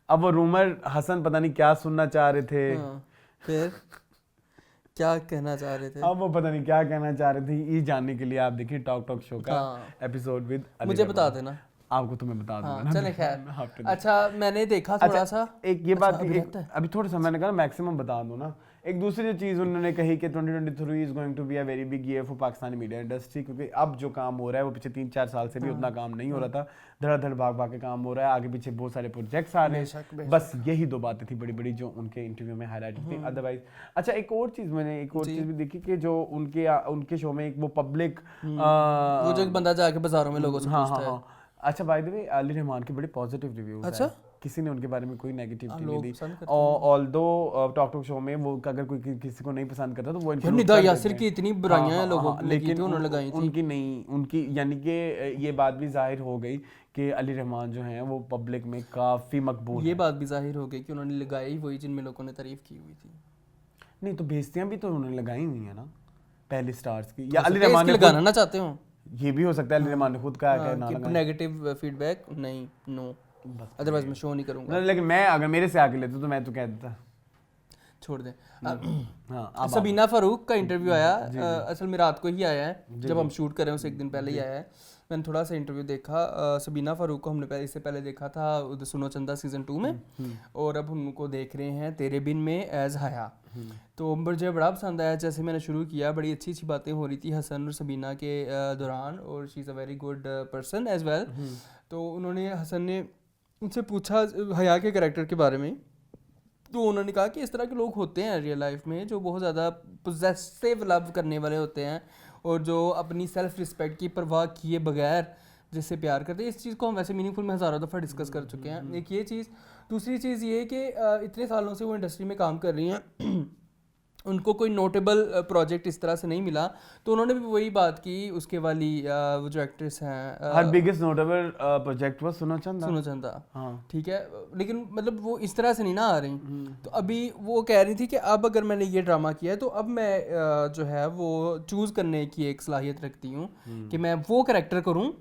[SPEAKER 1] अब वो रूमर हसन पता नहीं क्या सुनना चाह रहे थे,
[SPEAKER 2] फिर क्या कहना चाह रहे थे,
[SPEAKER 1] अब वो पता नहीं क्या कहना चाह रहे थे। ये जानने के लिए आप देखिए टॉक शो का एपिसोड विद
[SPEAKER 2] मुझे बता देना,
[SPEAKER 1] आपको तो मैं बता दूंगा।
[SPEAKER 2] चले खैर। अच्छा, मैंने देखा थोड़ा सा
[SPEAKER 1] एक ये बात, अभी थोड़ा सा मैंने कहा मैक्सिमम बता दूं ना। एक दूसरी जो चीज़ उन्होंने कही कि 2023 is going to be a very big year for Pakistani media industry, क्योंकि अब जो काम हो रहा है वो पिछले 3-4 साल से भी उतना काम नहीं हो रहा था, धड़ाधड़ भाग के काम हो रहा है, आगे पीछे बहुत सारे प्रोजेक्ट्स आ रहे हैं। बस यही 2 बातें थी बड़ी बड़ी जो उनके इंटरव्यू में हाईलाइट थी। अदरवाइज अच्छा, एक और चीज़ भी देखी कि जो उनके शो में एक वो पब्लिक
[SPEAKER 2] वो जो एक बंदा जाके बाजारों में लोगों से पूछता है।
[SPEAKER 1] अच्छा, बाय द वे अली रहमान के बड़े पॉजिटिव रिव्यूज हैं। अच्छा, किसी ने उनके बारे में कोई नेगेटिविटी
[SPEAKER 2] लोग
[SPEAKER 1] नहीं
[SPEAKER 2] पसंद
[SPEAKER 1] दी।
[SPEAKER 2] करते हैं।
[SPEAKER 1] ऑल्दो टॉक टू शो में वो अगर कोई किसी को नहीं पसंद करता तो वो
[SPEAKER 2] यार
[SPEAKER 1] include
[SPEAKER 2] निदा
[SPEAKER 1] कर
[SPEAKER 2] यासिर
[SPEAKER 1] देते
[SPEAKER 2] की
[SPEAKER 1] हैं।
[SPEAKER 2] इतनी बुराइयां हैं
[SPEAKER 1] हाँ,
[SPEAKER 2] लोगों
[SPEAKER 1] हाँ,
[SPEAKER 2] ने की
[SPEAKER 1] लेकिन
[SPEAKER 2] थी, उन्होंने लगाई थी।
[SPEAKER 1] उनकी नहीं, उनकी यानी कि ये बात भी जाहिर हो गई कि अली रहमान जो हैं वो पब्लिक में काफ़ी मकबूल
[SPEAKER 2] ये
[SPEAKER 1] हैं।
[SPEAKER 2] बात भी जाहिर हो गई कि उन्होंने लगाई वही जिनमें लोगों ने तारीफ की हुई थी।
[SPEAKER 1] नहीं तो बेइज्जतियां भी तो उन्होंने लगाई हुई है ना पहले स्टार्स की, या अली
[SPEAKER 2] इसके
[SPEAKER 1] रहमान ने
[SPEAKER 2] लगाना ना चाहते हो
[SPEAKER 1] ये भी हो सकता है अली रहमान ने खुद कहा कि ना
[SPEAKER 2] कि
[SPEAKER 1] लगाएं।
[SPEAKER 2] नेगेटिव फीडबैक नहीं, नो, अदरवाइज मैं शो नहीं करूंगा।
[SPEAKER 1] लेकिन मैं अगर मेरे से आके लेते तो मैं तो कह देता।
[SPEAKER 2] छोड़ दें।
[SPEAKER 1] हाँ, अब
[SPEAKER 2] सबीना फारूक का इंटरव्यू आया, असल में रात को ही आया है, जब हम शूट कर रहे हैं उससे एक दिन पहले ही आया है। मैंने थोड़ा सा इंटरव्यू देखा। सबीना फारूक को हमने इससे पहले देखा था उधर सुनो चंदा सीजन 2 में, और अब हम उनको देख रहे हैं तेरे बिन में एज हया। तो मुझे बड़ा पसंद आया, जैसे मैंने शुरू किया बड़ी अच्छी अच्छी बातें हो रही थी हसन और सबीना के दौरान, और she is a very good person as well. तो उन्होंने हसन ने उनसे पूछा हया के कैरेक्टर के बारे में, तो उन्होंने कहा कि इस तरह के लोग होते हैं रियल लाइफ में जो बहुत ज़्यादा पोजेसिव लव करने वाले होते हैं, और जो अपनी सेल्फ रिस्पेक्ट की परवाह किए बगैर जिससे प्यार करते हैं। इस चीज़ को हम वैसे मीनिंगफुल में हज़ारों दफ़ा डिस्कस कर चुके हैं। एक ये चीज़, दूसरी चीज़ ये कि इतने सालों से वो इंडस्ट्री में काम कर रही हैं, उनको कोई नोटेबल प्रोजेक्ट इस तरह से नहीं मिला, तो उन्होंने भी वही बात की उसके वाली वो जो एक्ट्रेस हैं,
[SPEAKER 1] हर बिगेस्ट नोटेबल प्रोजेक्ट was सुनो चंदा।
[SPEAKER 2] सुनो चंदा,
[SPEAKER 1] हाँ।
[SPEAKER 2] ठीक है, लेकिन मतलब वो इस तरह से नहीं ना आ रही। तो अभी वो कह रही थी कि अब अगर मैंने ये ड्रामा किया है तो अब मैं जो है वो चूज़ करने की एक सलाहियत रखती हूँ कि मैं वो कैरेक्टर करूँ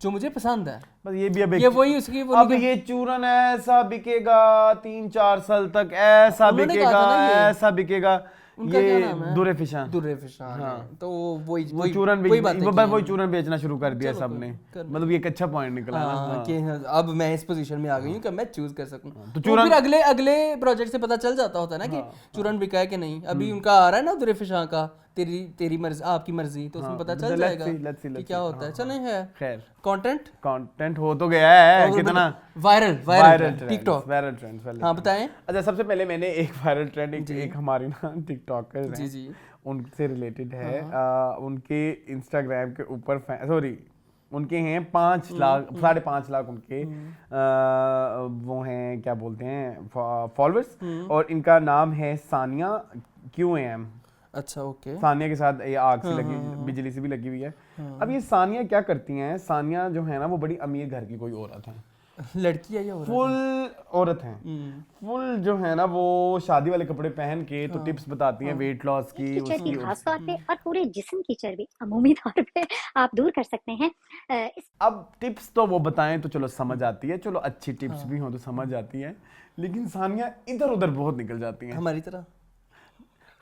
[SPEAKER 2] जो मुझे पसंद है।
[SPEAKER 1] बस ये भी अब
[SPEAKER 2] ये वही उसकी वो
[SPEAKER 1] अब ये चूरन ऐसा बिकेगा 3-4 साल तक, ऐसा
[SPEAKER 2] उन्होंने कहा
[SPEAKER 1] बिकेगा,
[SPEAKER 2] था ना ये।
[SPEAKER 1] ऐसा बिकेगा।
[SPEAKER 2] उनका क्या
[SPEAKER 1] ये
[SPEAKER 2] नाम है?
[SPEAKER 1] दुर्रे फिशान,
[SPEAKER 2] दुर्रे फिशान है। तो वही
[SPEAKER 1] वो चूरन
[SPEAKER 2] वही बातें की हैं।
[SPEAKER 1] वही चूरन बेचना शुरू कर दिया सबने।
[SPEAKER 2] कर
[SPEAKER 1] मतलब ये एक अच्छा पॉइंट निकला ना।
[SPEAKER 2] हाँ, कि अब मैं इस पोजीशन में आ गई हूँ कि मैं चूज कर सकूं। तो
[SPEAKER 1] चूरन-
[SPEAKER 2] फिर अगले अगले प्रोजेक्ट से पता चल जाता होता है ना कि चूरन बिका है कि नहीं। अभी उनका आ रहा है ना दुरेफिशां का, तेरी मर्जी आपकी मर्जी, तो उसमें पता चल जाएगा कि क्या होता है। चलें है
[SPEAKER 1] खैर
[SPEAKER 2] कंटेंट
[SPEAKER 1] हो तो गया है कितना
[SPEAKER 2] वायरल टिकटॉक।
[SPEAKER 1] वायरल ट्रेंड्स वाले।
[SPEAKER 2] हाँ बताएं।
[SPEAKER 1] अच्छा, सबसे पहले मैंने एक वायरल ट्रेंड एक हमारी ना टिकटॉकर
[SPEAKER 2] जी जी
[SPEAKER 1] उनसे रिलेटेड है। उनके इंस्टाग्राम के ऊपर सॉरी उनके हैं 5 लाख 5.5 लाख उनके वो हैं क्या बोलते हैं फॉलोअर्स, और इनका नाम है सानिया QAM।
[SPEAKER 2] अच्छा ओके।
[SPEAKER 1] सानिया के साथ ये आग से लगी बिजली से भी लगी हुई है। अब ये सानिया क्या करती हैं, सानिया जो है ना वो बड़ी अमीर घर की कोई औरत है,
[SPEAKER 2] लड़की है या औरत?
[SPEAKER 1] फुल औरत हैं, फुल जो है ना वो शादी वाले कपड़े पहन के तो टिप्स बताती हैं वेट लॉस की,
[SPEAKER 5] चर्बी खास तौर पे और पूरे जिस्म की चर्बी अमूमी तौर पे आप दूर कर सकते हैं।
[SPEAKER 1] अब टिप्स तो वो बताएं तो चलो समझ आती है, चलो अच्छी टिप्स भी हो तो समझ आती है, लेकिन सानिया इधर उधर बहुत निकल जाती हैं
[SPEAKER 2] हमारी तरह।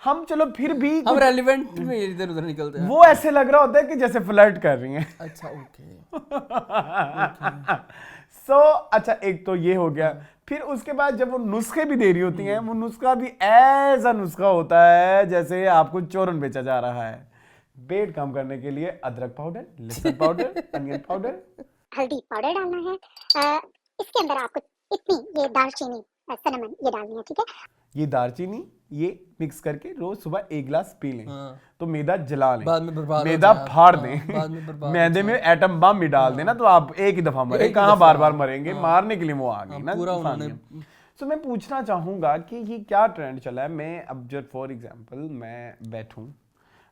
[SPEAKER 1] हम चलो फिर भी
[SPEAKER 2] हम रेलेवेंट में इधर उधर निकलते हैं।
[SPEAKER 1] वो ऐसे लग रहा होता है कि जैसे फ्लर्ट कर रही हैं।
[SPEAKER 2] अच्छा ओके।
[SPEAKER 1] अच्छा एक तो ये हो गया, फिर उसके बाद जब वो नुस्खे भी दे रही होती हैं, वो नुस्खा भी ऐसा नुस्खा होता है जैसे आपको चूरन बेचा जा रहा है। वेट कम करने के लिए अदरक पाउडर, लहसुन पाउडर, अनियन पाउडर,
[SPEAKER 5] हल्दी पाउडर डालना है। इसके अंदर आपको इतनी ये दालचीनी सिनेमन ये डालनी है, ठीक है।
[SPEAKER 1] ये दालचीनी ये मिक्स करके रोज सुबह 1 गिलास पी लें। तो मैदा जला लें,
[SPEAKER 2] बाद में बर्बाद
[SPEAKER 1] मैदा फाड़
[SPEAKER 2] बाद में
[SPEAKER 1] दें,
[SPEAKER 2] बर्बाद
[SPEAKER 1] मैदे में एटम बम भी डाल देना तो आप एक ही दफा मरे, कहाँ बार बार मरेंगे, मारने के लिए वो आ गई ना
[SPEAKER 2] पूरा उन्होंने।
[SPEAKER 1] तो मैं पूछना चाहूंगा कि ये क्या ट्रेंड चला है। मैं अब जब फॉर एग्जांपल मैं बैठूं,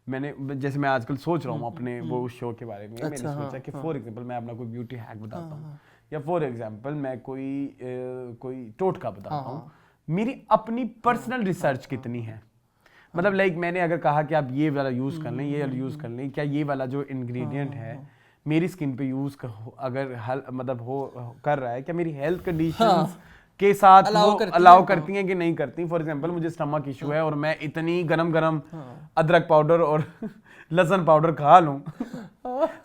[SPEAKER 1] मैंने जैसे मैं आजकल सोच रहा हूँ अपने वो शो के बारे में, मैंने सोचा कि फॉर एग्जांपल मैं अपना कोई ब्यूटी हैक बताता हूँ, या फॉर एग्जांपल मैं कोई टोटका बताता हूँ, मेरी अपनी पर्सनल रिसर्च कितनी है। मतलब लाइक मैंने अगर कहा कि आप ये वाला यूज कर लें, ये वाला यूज कर लें, क्या ये वाला जो इंग्रेडिएंट है मेरी स्किन पे यूज अगर मतलब हो कर रहा है, क्या मेरी हेल्थ कंडीशंस के साथ अलाउ करती हैं कि नहीं करती। फॉर एग्जांपल मुझे स्टमक इशू है और मैं इतनी गरम अदरक पाउडर और लहसुन पाउडर खा लूं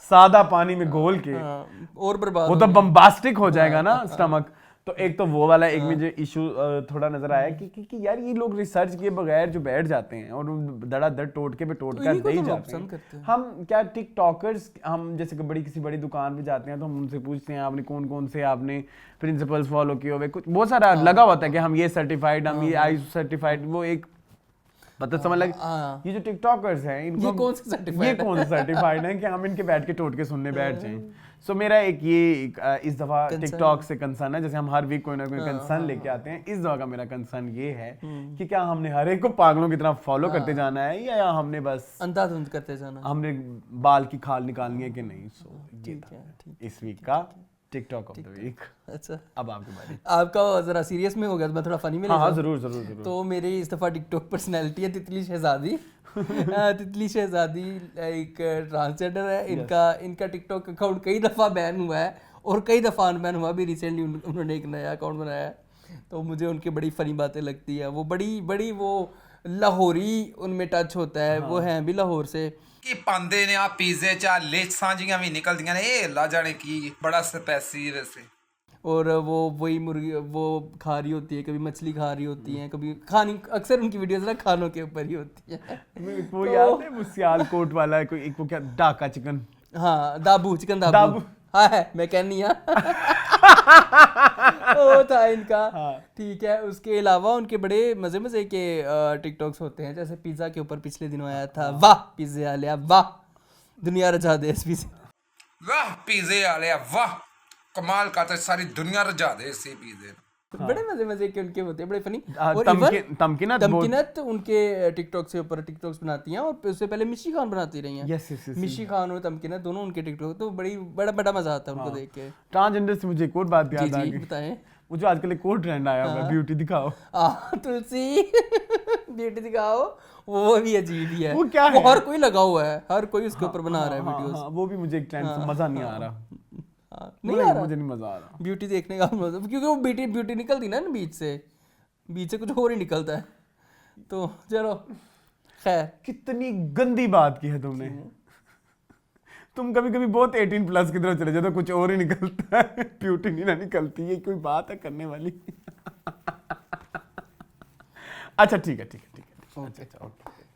[SPEAKER 1] सादा पानी में घोल के,
[SPEAKER 2] और बर्बाद
[SPEAKER 1] वो तो बम्बास्टिक हो जाएगा ना स्टमक। तो एक तो वो वाला एक मुझे इशू थोड़ा नजर आया कि यार ये लोग रिसर्च किए बगैर जो बैठ जाते हैं और धड़ाधड़ टोटके पे टोटका नहीं जाते हैं। हम क्या टिकटॉकर्स, हम जैसे किसी बड़ी दुकान पे जाते हैं तो हम उनसे पूछते हैं आपने कौन कौन से आपने प्रिंसिपल्स फॉलो किए हुए, कुछ बहुत सारा लगा होता है कि हम ये सर्टिफाइड, हम ये ISO सर्टिफाइड, वो एक मतलब समझ लगे ये जो टिकटॉकर्स हैं इनको
[SPEAKER 2] ये कौन सा
[SPEAKER 1] सर्टिफाइड है कि हम इनके बैठ के टोटके सुनने बैठ जाएं। सो मेरा इस दफा टिकटॉक से कंसर्न है, जैसे हम हर वीक कोई ना कोई कंसर्न लेके आते हैं, इस दफा का मेरा कंसर्न ये है कि क्या हमने हर एक को पागलों की तरह फॉलो करते जाना है या हमने बस
[SPEAKER 2] अंधाधुंध करते जाना,
[SPEAKER 1] हमने बाल की खाल निकालनी है कि नहीं। सो ये था इस वीक का टिकटॉक ऑफ द वीक।
[SPEAKER 2] अच्छा,
[SPEAKER 1] अब आपके बारे
[SPEAKER 2] आपका जरा सीरियस में हो गया तो मैं थोड़ा फनी में ले
[SPEAKER 1] हाँ
[SPEAKER 2] जाऊं।
[SPEAKER 1] जरूर।
[SPEAKER 2] तो मेरी इस दफा टिकटॉक पर्सनैलिटी है तितली शहजादी। तितली शहजादी एक ट्रांसजेंडर है। इनका टिकटॉक अकाउंट कई दफ़ा बैन हुआ है और कई दफ़ा अनबैन हुआ। अभी रिसेंटली उन्होंने एक नया अकाउंट बनाया है, तो मुझे उनकी बड़ी फनी बातें लगती है। वो बड़ी वो लाहौरी उनमें टच होता है। वो हैं भी लाहौर से।
[SPEAKER 6] ਕੀ ਪਾਉਂਦੇ ਨੇ ਆ ਪੀਜ਼ੇ ਚ ਲੇਸਾਂ ਜੀਆਂ ਵੀ ਨਿਕਲਦੀਆਂ ਨੇ, ਇਹ ਲਾ ਜਾਣੇ ਕੀ बड़ा स्पाइसी वैसे।
[SPEAKER 2] और वो वही मुर्गी वो खा रही होती है, कभी मछली खा रही होती हैं, कभी खानी। अक्सर उनकी वीडियोस ना खानों के ऊपर ही होती है।
[SPEAKER 1] वो याद है वो सियालकोट वाला है कोई एक, वो क्या डाका चिकन,
[SPEAKER 2] हाँ दाबू चिकन दाबू हाँ है, मैं कहनी वो था इनका। ठीक है, उसके अलावा उनके बड़े मजे के टिकटॉक्स होते हैं। जैसे पिज्जा के ऊपर पिछले दिनों आया था, वाह पिज्जे वाले वाह, दुनिया रचा दे इस पिज्जे,
[SPEAKER 6] वाह पिज़्ज़े वाले वाह, कमाल का, तो सारी दुनिया रजा दे इसी पिज़्ज़े।
[SPEAKER 2] बड़े मजे के उनके होते हैं, बड़े फनी। और तमकीनत उनके टिकटॉक से ऊपर टिकटॉक्स बनाती हैं, और उससे पहले मिशी खान बनाती रही हैं।
[SPEAKER 1] यस
[SPEAKER 2] मिशी खान और तमकीनत दोनों उनके टिकटॉक, तो बड़ा मजा आता है उनको देख के।
[SPEAKER 1] ट्रांसजेंडर से मुझे एक और बात याद आ गई।
[SPEAKER 2] बताएं।
[SPEAKER 1] वो जो आजकल एक और ट्रेंड आया हुआ है, ब्यूटी दिखाओ।
[SPEAKER 2] तुलसी ब्यूटी दिखाओ, वो भी अजीब ही है।
[SPEAKER 1] वो क्या है?
[SPEAKER 2] हर कोई लगा हुआ है, हर कोई उसके ऊपर बना रहा है वीडियोस।
[SPEAKER 1] वो भी मुझे एक ट्रेंड से मजा नहीं आ रहा।
[SPEAKER 2] नहीं आ रहा,
[SPEAKER 1] मुझे नहीं मजा आ रहा
[SPEAKER 2] ब्यूटी देखने का मजा, क्योंकि वो ब्यूटी निकलती ना बीच से कुछ और ही निकलता है। तो चलो खैर,
[SPEAKER 1] कितनी गंदी बात की है तुमने। तुम कभी कभी बहुत 18 प्लस की तरफ चले जाओ तो कुछ और ही निकलता है, ब्यूटी नहीं ना निकलती है। कोई बात है करने वाली। अच्छा ठीक है।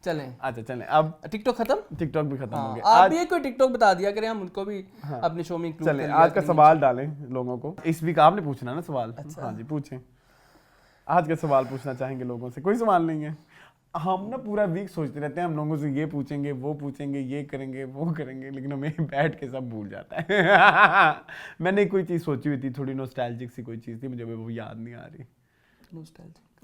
[SPEAKER 2] चलें।
[SPEAKER 1] अच्छा चलें, अब
[SPEAKER 2] टिकटॉक खत्म,
[SPEAKER 1] टिकटॉक भी खत्म हो गया।
[SPEAKER 2] आप भी कोई टिकटॉक बता दिया करें, हम उनको भी अपने शो में इंक्लूड
[SPEAKER 1] चलें, आज का सवाल डालें लोगों को। इस वीक आपने पूछना ना सवाल।
[SPEAKER 2] अच्छा।
[SPEAKER 1] हाँ जी पूछें, आज का सवाल पूछना चाहेंगे लोगों से। कोई सवाल नहीं है, हम ना पूरा वीक सोचते रहते हैं हम लोगों से ये पूछेंगे वो पूछेंगे, ये करेंगे वो करेंगे, लेकिन हमें बैठ के सब भूल जाता है। मैंने कोई चीज़ सोची हुई थी, थोड़ी नॉस्टैल्जिक सी कोई चीज़ थी, मुझे वो याद नहीं आ रही।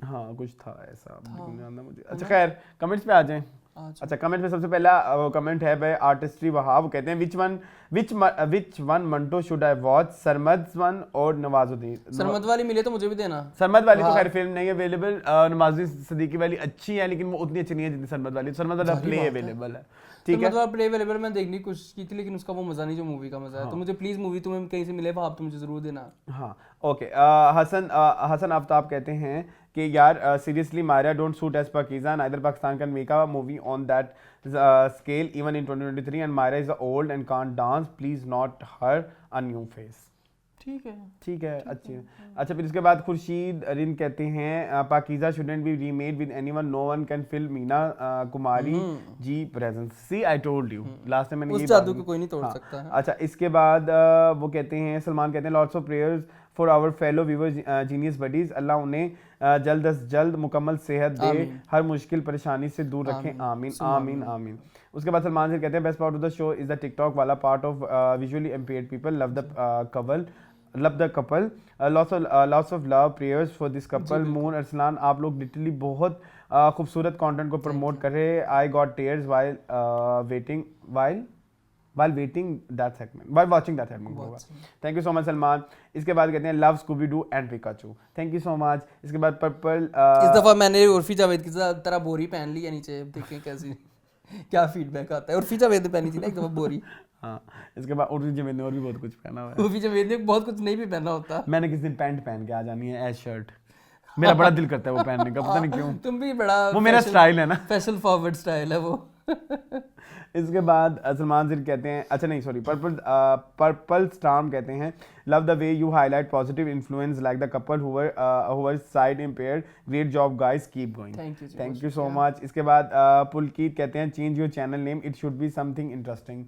[SPEAKER 1] हाँ कुछ था ऐसा, मुझे। अच्छा खैर, कमेंट्स पे आ जाएं। अच्छा, कमेंट में सबसे पहला कमेंट है भाई आर्टिस्ट्री वहाब। वो कहते हैं which one Manto should I watch, Sarmad one और नवाजुद्दीन।
[SPEAKER 2] सरमद वाली मिले तो मुझे भी देना।
[SPEAKER 1] सरमद वाली तो खैर फिल्म नहीं है अवेलेबल, नवाजुद्दीन सिद्दीकी वाली अच्छी है लेकिन वो उतनी अच्छी नहीं है जितनी सरमद वाली। सरमद वाला प्ले अवेलेबल है, ठीक है।
[SPEAKER 2] मतलब प्ले अवेलेबल मैं देखने की कोशिश की थी, लेकिन उसका वो मजा नहीं जो मूवी का मजा है। तो मुझे प्लीज मूवी तुम्हें कहीं से मिले वहां, तो मुझे जरूर देना।
[SPEAKER 1] हाँ ओके। हसन आफ्ताब कहते हैं कि यार seriously Maria don't suit as Pakistan, either Pakistan can make a movie on that scale even in 2023 and Myra is old and can't dance, please not her, a new face। ठीक है अच्छी है। अच्छा फिर इसके बाद खुर्शीद अरिन कहते हैं Pakeezah shouldn't be remade with anyone, no one can fill Meena Kumari ji presence। See I told you last time मैंने
[SPEAKER 2] उस
[SPEAKER 1] ये
[SPEAKER 2] जादू को कोई नहीं तोड़ सकता है।
[SPEAKER 1] अच्छा इसके बाद वो कहते हैं, सलमान कहते हैं lots of prayers for our fellow viewers genius buddies, अल्लाह उन्हें जल्द अज जल्द मुकम्मल सेहत दे, हर मुश्किल परेशानी से दूर रखें, आमीन आमीन आमीन। उसके बाद सलमान से कहते हैं best part of the show is the TikTok वाला part of visually impaired people, love the couple, lots of love prayers for this couple. Moon Arsalan, आप लोग लिटरली बहुत खूबसूरत कंटेंट को प्रमोट कर रहे हैं। I got tears while watching that segment होगा। Thank you so much Salman. इसके बाद कहते हैं love Scooby Doo and Pikachu, thank you so much. इसके बाद पर्पल,
[SPEAKER 2] इस दफा मैंने उर्फी जावेद की तरह बोरी पहन ली है नीचे, देखें कैसी क्या फीडबैक आता है। उर्फी जावेद ने पहनी थी ना एक दफा बोरी।
[SPEAKER 1] हाँ इसके बाद उर्फी जावेद ने और भी बहुत कुछ पहना हुआ है।
[SPEAKER 2] उर्फी जावेद ने बहुत कुछ नहीं भी पहना होता।
[SPEAKER 1] मैंने किस दिन पैंट पहन के आ जानी है, एज शर्ट। मेरा बड़ा दिल करता है वो पहनने का, पता नहीं क्यों।
[SPEAKER 2] तुम भी बड़ा,
[SPEAKER 1] वो मेरा स्टाइल है ना,
[SPEAKER 2] फैशन फॉरवर्ड स्टाइल है वो।
[SPEAKER 1] इसके बाद सलमान सिर कहते हैं, अच्छा नहीं सॉरी, पर्पल स्टार्म कहते हैं love the way you highlight positive influence like the couple who were side impaired, great job guys, keep going, thank you so much. इसके बाद पुलकीत कहते हैं change your channel name, it should be something interesting.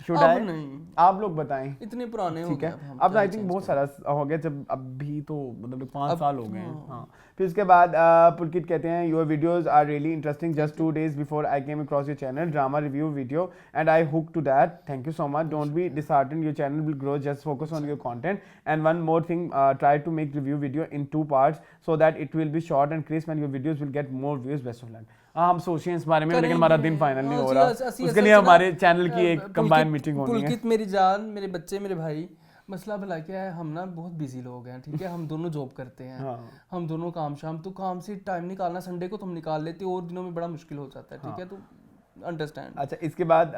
[SPEAKER 1] Should
[SPEAKER 2] अब
[SPEAKER 1] आई?
[SPEAKER 2] नहीं,
[SPEAKER 1] आप लोग बताएं।
[SPEAKER 2] इतने पुराने हो
[SPEAKER 1] ठीक
[SPEAKER 2] गए
[SPEAKER 1] है,
[SPEAKER 2] अब हम,
[SPEAKER 1] अब
[SPEAKER 2] क्या
[SPEAKER 1] आई थिंक
[SPEAKER 2] change
[SPEAKER 1] बहुत
[SPEAKER 2] करें।
[SPEAKER 1] सारा हो गया, जब अभी तो मतलब 5
[SPEAKER 2] अब
[SPEAKER 1] साल हो गए हैं। हाँ, फिर उसके बाद पुलकित कहते हैं your videos are really interesting, just 2 days before I came across your channel drama review video and I hook to that, thank you so much, don't be disheartened, your channel will grow, just focus on your content, and one more thing, try to make review video in 2 parts so that it will be short and crisp and your videos will get more views, best of luck। हम सोचें इस बारे में, लेकिन हमारा दिन final नहीं हो रहा, उसके लिए हमारे चैनल की एक कंबाइंड मीटिंग होनी है।
[SPEAKER 2] पुलकित मेरी जान, मेरे बच्चे, मेरे भाई, मसला भला क्या है, हम ना बहुत बिजी लोग हैं, ठीक है, हम दोनों जॉब करते हैं,
[SPEAKER 1] हाँ।
[SPEAKER 2] हम दोनों काम शाम, तो काम से टाइम निकालना संडे को तो हम निकाल लेते हैं, और दिनों में बड़ा मुश्किल हो जाता है, ठीक है, तो अंडरस्टैंड।
[SPEAKER 1] अच्छा, इसके बाद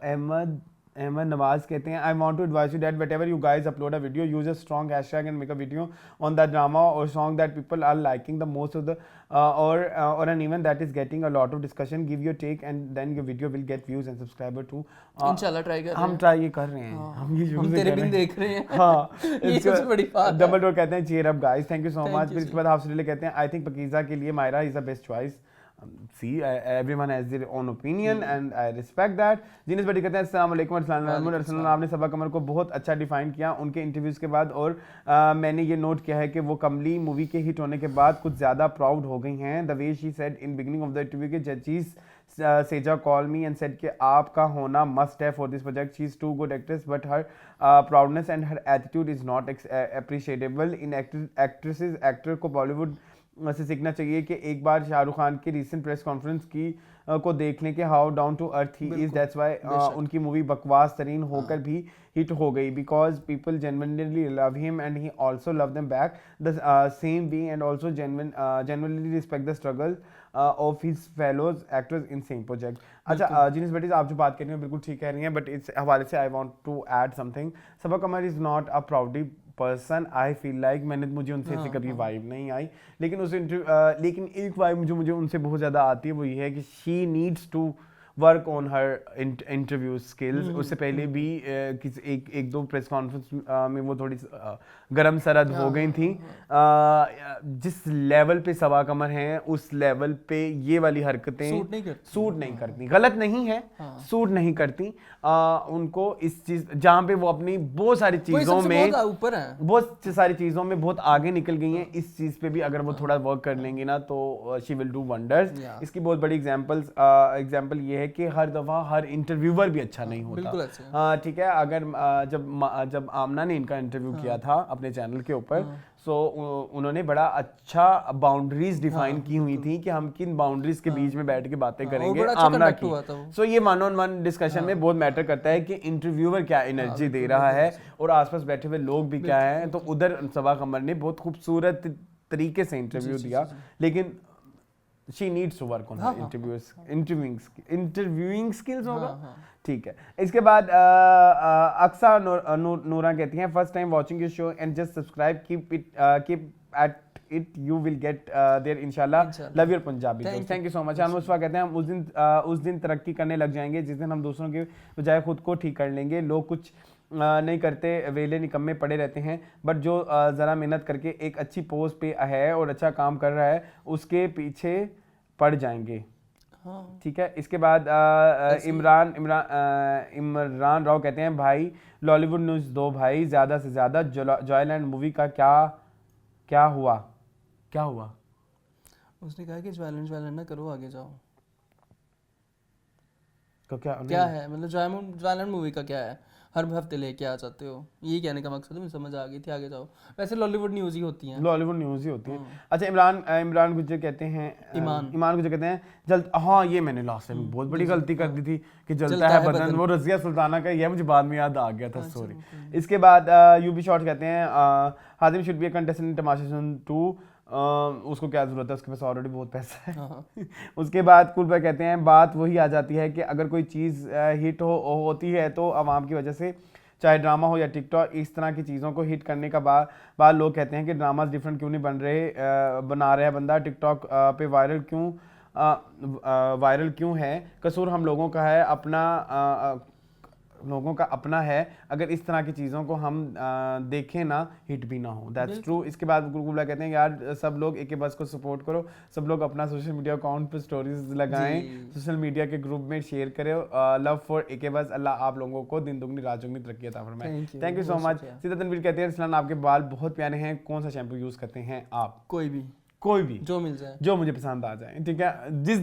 [SPEAKER 1] अहमद नवाज कहते हैं I want to advise you that whatever you guys upload a video use a strong hashtag and make a video on the drama और song that people are liking the most of the or an event that is getting a lot of discussion, give your take and then your video will get views and subscriber too।
[SPEAKER 2] इंशाल्लाह try कर रहे हैं,
[SPEAKER 1] हम try ये कर रहे हैं, हम ये
[SPEAKER 2] हम तेरे बिन देख रहे हैं।
[SPEAKER 1] हाँ,
[SPEAKER 2] ये सबसे बड़ी बात है।
[SPEAKER 1] डबल डोर कहते हैं cheer up guys, thank you so
[SPEAKER 2] Thank
[SPEAKER 1] much।
[SPEAKER 2] you
[SPEAKER 1] फिर इसके बाद हाफिज कहते हैं आई थिंक पकीज़ा के लिए Maira is the best choice. See, everyone has their own opinion and I respect that। Genus बड़ी कहते हैं अस्सलाम वालेकुम अरसलान, आपने सबा कमर को बहुत अच्छा डिफाइन किया उनके इंटरव्यूज़ के बाद, और मैंने ये नोट किया है कि वो कमली मूवी के हिट होने के बाद कुछ ज़्यादा प्राउड हो गई हैं। The way she said in beginning of the interview के जजीज सेजा कॉल मी एंड सेड कि आपका होना मस्ट है for this project, she is too good actress but her proudness and her attitude is not appreciatable in actresses. Actor को बॉलीवुड से सीखना चाहिए कि एक बार शाहरुख खान की रीसेंट प्रेस कॉन्फ्रेंस की को देख लें कि how down to earth he is, that's why उनकी मूवी बकवास तरीन होकर भी हिट हो गई, because people genuinely love him and he also love them back the same way and also genuinely respect the struggle of his fellows actors in same project. अच्छा जीनस बेटी, आप जो बात कर रही हैं बिल्कुल ठीक कह रही हैं, बट इस हवाले से I want to add something. Saba Qamar is not a proudy person, I feel like मुझे उनसे ऐसी कभी वाइब नहीं आई, लेकिन लेकिन एक वाइब जो मुझे उनसे बहुत ज़्यादा आती है वो ये है कि she needs to work on her interview skills. उससे पहले भी एक दो प्रेस कॉन्फ्रेंस में वो थोड़ी गरम सरद हो गई थी। जिस लेवल पे सबा कमर हैं उस लेवल पे ये वाली हरकतें सूट नहीं करती, गलत नहीं है, सूट नहीं करती उनको। इस चीज जहाँ पे वो अपनी बहुत सारी चीज़ों में
[SPEAKER 2] ऊपर है,
[SPEAKER 1] बहुत सारी चीज़ों में बहुत आगे निकल गई हैं, इस चीज़ पे भी अगर वो थोड़ा वर्क कर लेंगी ना तो शी विल डू वंडर्स। इसकी बहुत बड़ी एग्जाम्पल ये है कि हर दफ़ा हर इंटरव्यूअर भी अच्छा नहीं होता। ठीक है, अगर जब आमना ने इनका इंटरव्यू किया था अपने चैनल के ऊपर, सो उन्होंने बड़ा अच्छा बाउंड्रीज डिफाइन की हुई थी कि हम किन बाउंड्रीज के बीच में बैठ के बातें करेंगे आमना की। सो ये वन ऑन वन डिस्कशन में बहुत मैटर करता है कि इंटरव्यूअर क्या एनर्जी दे रहा है और आसपास बैठे हुए लोग भी क्या हैं। तो उधर सबा कमर ने बहुत खूबसूरत तरीके से इंटरव्यू दिया, लेकिन she needs to work on her interviewing skills होगा। ठीक है, इसके बाद अक्सा नूरा कहती हैं first time watching your show and just subscribe, keep at it, you will get there इंशाल्लाह, love your Punjabi. Thank you so much. मुस्फा कहते हैं हम उस दिन तरक्की करने लग जाएंगे जिस दिन हम दूसरों के बजाय खुद को ठीक कर लेंगे। लोग कुछ नहीं करते, वेले निकम्मे पड़े रहते हैं, बट जो ज़रा मेहनत करके एक अच्छी पोस्ट पे है और अच्छा काम कर रहा है उसके पीछे पड़ जाएंगे। ठीक है, इसके बाद इमरान राव कहते हैं भाई लॉलीवुड न्यूज़ दो भाई, ज़्यादा से ज़्यादा जॉयलैंड मूवी का क्या हुआ।
[SPEAKER 2] उसने कहा कि ज्वाइलैंड ना करो, आगे जाओ।
[SPEAKER 1] तो
[SPEAKER 2] क्या है मतलब ज्वाइलैंड मूवी का क्या है, हर हफ्ते लेके आ जाते हो, ये कहने का मकसद है, मुझे समझ आ गई थी, आगे जाओ। वैसे लॉलीवुड न्यूज़ ही होती हैं। अच्छा, इमरान गुज्जर कहते हैं ईमान गुज्जर कहते हैं जल्द, हाँ ये मैंने लास्ट टाइम बहुत बड़ी गलती कर दी थी कि जलता है बदन, वो रज़िया सुल्ताना का, ये मुझे बाद में याद आ गया था, सॉरी। इसके बाद यूबी शॉर्ट कहते हैं Hatim should be a contestant in Tamasha season 2, उसको क्या ज़रूरत है, उसके पास ऑलरेडी बहुत पैसा है। उसके बाद कुल भाई कहते हैं बात वही आ जाती है कि अगर कोई चीज़ हिट होती है तो आवाम की वजह से, चाहे ड्रामा हो या टिकटॉक, इस तरह की चीज़ों को हिट करने का बाद लोग कहते हैं कि ड्रामास डिफरेंट क्यों नहीं बना रहे बंदा, टिकटॉक पे वायरल क्यों है, कसूर हम लोगों का है, अपना
[SPEAKER 1] लोगों का अपना है, अगर इस तरह की चीज़ों को हम देखें ना, हिट भी ना हो। That's true. इसके बाद गुलगुल भाई कहते हैं यार सब लोग एक बस को सपोर्ट करो, सब लोग अपना सोशल मीडिया अकाउंट पर स्टोरीज लगाएं, सोशल मीडिया के ग्रुप में शेयर करें। लव फॉर एक बस, अल्लाह आप लोगों को दिन दुगनी रात चौगुनी तरक्की अता फरमाए। Thank you so much. सीधा तनवीर कहते हैं अरसलान आपके बाल बहुत प्यारे हैं, कौन सा शैम्पू यूज़ करते हैं आप?
[SPEAKER 2] कोई भी
[SPEAKER 1] जो मिल जाए, जो मुझे पसंद आ जाए, ठीक है। जिस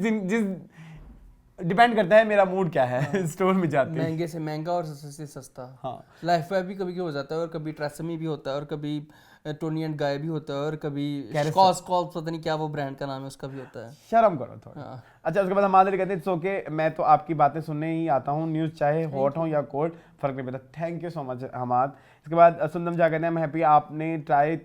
[SPEAKER 1] डिपेंड करता है मेरा मूड क्या है। स्टोर में जाते हैं,
[SPEAKER 2] महंगे से महंगा और सस्ते से सस्ता।
[SPEAKER 1] हाँ,
[SPEAKER 2] लाइफ बॉय भी कभी हो जाता है, और कभी ट्रेसेमी भी होता है, और कभी टोनी एंड गाय भी होता है, और कभी कॉस पता नहीं क्या वो ब्रांड का नाम है उसका भी होता है।
[SPEAKER 1] शर्म करो थोड़ा। अच्छा, उसके बाद हमारे कहते हैं इट्स ओके, मैं तो आपकी बातें सुनने ही आता हूँ, न्यूज़ चाहे हॉट हो या कोल्ड फर्क नहीं पड़ता। Thank you so much Hammad. इसके बाद सुंदम जा कहते हैं मैं हैप्पी आपने ट्राई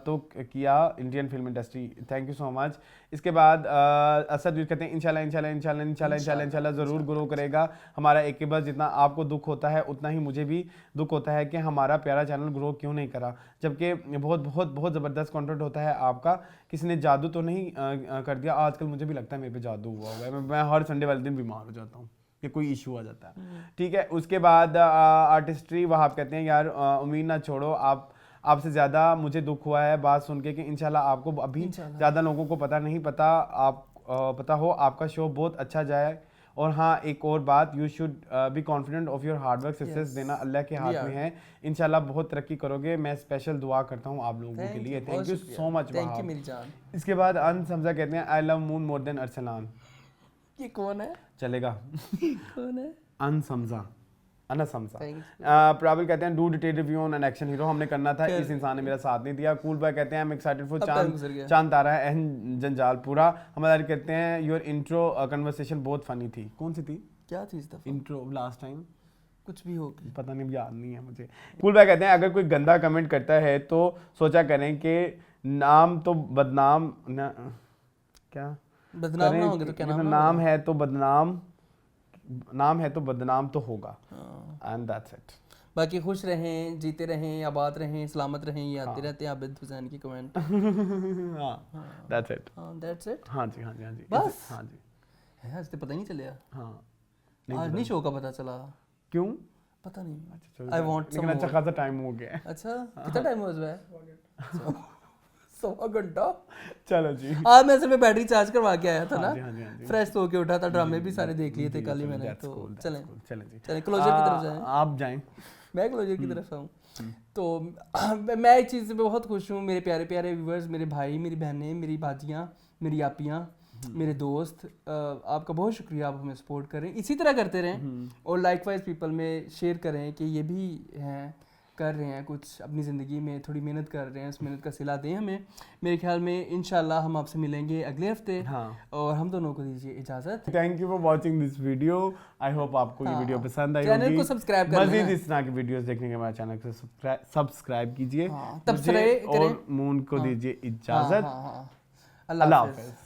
[SPEAKER 1] तो किया Indian film industry, thank you so much. इसके बाद असद भी कहते हैं इंशाल्लाह इंशाल्लाह इंशाल्लाह इंशाल्लाह इंशाल्लाह इंशाल्लाह ज़रूर ग्रो करेगा हमारा एक के बस। जितना आपको दुख होता है उतना ही मुझे भी दुख होता है कि हमारा प्यारा चैनल ग्रो क्यों नहीं करा, जबकि बहुत बहुत बहुत ज़बरदस्त कंटेंट होता है आपका। किसी ने जादू तो नहीं कर दिया? आजकल मुझे भी लगता है मेरे पे जादू हुआ है, मैं हर संडे वाले दिन बीमार हो जाता हूँ कि कोई इशू आ जाता है, ठीक है। उसके बाद आर्टिस्ट्री वहाँ आप कहते हैं यार उम्मीद ना छोड़ो, आपसे ज़्यादा मुझे दुख हुआ है बात सुन के कि इंशाल्लाह आपको अभी ज़्यादा लोगों को पता नहीं पता, आप पता हो आपका शो बहुत अच्छा जाए। और हाँ, एक और बात, you should be confident of your hard work, success देना अल्लाह के हाथ में है, इंशाल्लाह बहुत तरक्की करोगे। मैं स्पेशल दुआ करता हूँ आप लोगों के लिए। Thank you so much.
[SPEAKER 2] Thank you मेरी जान।
[SPEAKER 1] इसके बाद अन समझा कहते हैं I love moon more than Arsalan.
[SPEAKER 2] ये कौन है?
[SPEAKER 1] चलेगा।
[SPEAKER 2] कौन है?
[SPEAKER 1] अन समझा, अना समझा। प्रावल कहते हैं do detail review on an action hero, हमने करना था, इस इंसान ने मेरा साथ नहीं दिया। कूल बॉय कहते हैं आई एम एक्साइटेड फॉर चांद तारा है एंड जंजालपुरा। हमारे कहते हैं योर इंट्रो कन्वर्सेशन बहुत फनी थी। कौन सी थी?
[SPEAKER 2] क्या थी इस दफा?
[SPEAKER 1] इंट्रो लास्ट टाइम
[SPEAKER 2] कुछ भी होगी,
[SPEAKER 1] पता नहीं, याद नहीं है मुझे। कूल बॉय कहते हैं अगर कोई गंदा कमेंट करता है तो सोचा करें कि नाम तो बदनाम क्या
[SPEAKER 2] बदनाम ना होंगे तो क्या
[SPEAKER 1] नाम है तो बदनाम, नाम है तो बदनाम तो होगा, एंड दैट्स इट।
[SPEAKER 2] बाकी खुश रहें, जीते रहें, आबाद रहें, सलामत रहें, ये आते रहते हैं आबिद हुसैन की कमेंट।
[SPEAKER 1] हाँ, दैट्स इट।
[SPEAKER 2] That's it.
[SPEAKER 1] हाँ जी, हाँ जी, हाँ जी,
[SPEAKER 2] बस।
[SPEAKER 1] हाँ जी।
[SPEAKER 2] है, आज तो पता ही नहीं चला।
[SPEAKER 1] हाँ,
[SPEAKER 2] आज नहीं शो का पता चला।
[SPEAKER 1] क्यों?
[SPEAKER 2] पता नहीं।
[SPEAKER 1] अच्छा,
[SPEAKER 2] आई वांट सम।
[SPEAKER 1] अच्छा खासा टाइम हो गया।
[SPEAKER 2] अच्छा, कितना टाइम हुआ है? 1.5 घंटा।
[SPEAKER 1] चलो जी।
[SPEAKER 2] आज मैं सिर्फ बैटरी चार्ज करवा के आया था ना, फ्रेश हो के उठा था, ड्रामे भी सारे देख लिए थे कल ही मैंने, तो चलें जी, क्लोजर की तरफ जाएं।
[SPEAKER 1] आप जाएं,
[SPEAKER 2] मैं क्लोजर की तरफ आऊँ। तो मैं एक चीज़ से बहुत खुश हूँ, मेरे प्यारे प्यारे व्यूअर्स, मेरे भाई, मेरी बहनें, मेरी भाजियाँ, मेरी आपियाँ, मेरे दोस्त, आपका बहुत शुक्रिया, आप हमें सपोर्ट करें, इसी तरह करते रहें, और लाइकवाइज पीपल में शेयर करें कि ये भी हैं, कर रहे हैं कुछ अपनी ज़िंदगी में, थोड़ी मेहनत कर रहे हैं, उस मेहनत का सिला दें हमें। मेरे ख्याल में इंशाल्लाह हम आपसे मिलेंगे अगले हफ्ते। हाँ। और हम दोनों को दीजिए इजाज़त।
[SPEAKER 1] Thank you for watching this video. I hope आपको ये वीडियो पसंद आई होगी।
[SPEAKER 2] चैनल को सब्सक्राइब कर लेना।
[SPEAKER 1] मज़ीद इस तरह की वीडियोस देखने के हमारे चैनल को सब्सक्राइब कीजिए।
[SPEAKER 2] तब से
[SPEAKER 1] और मून को दीजिए इजाज़त।
[SPEAKER 2] अल्लाह हाफ़िज़।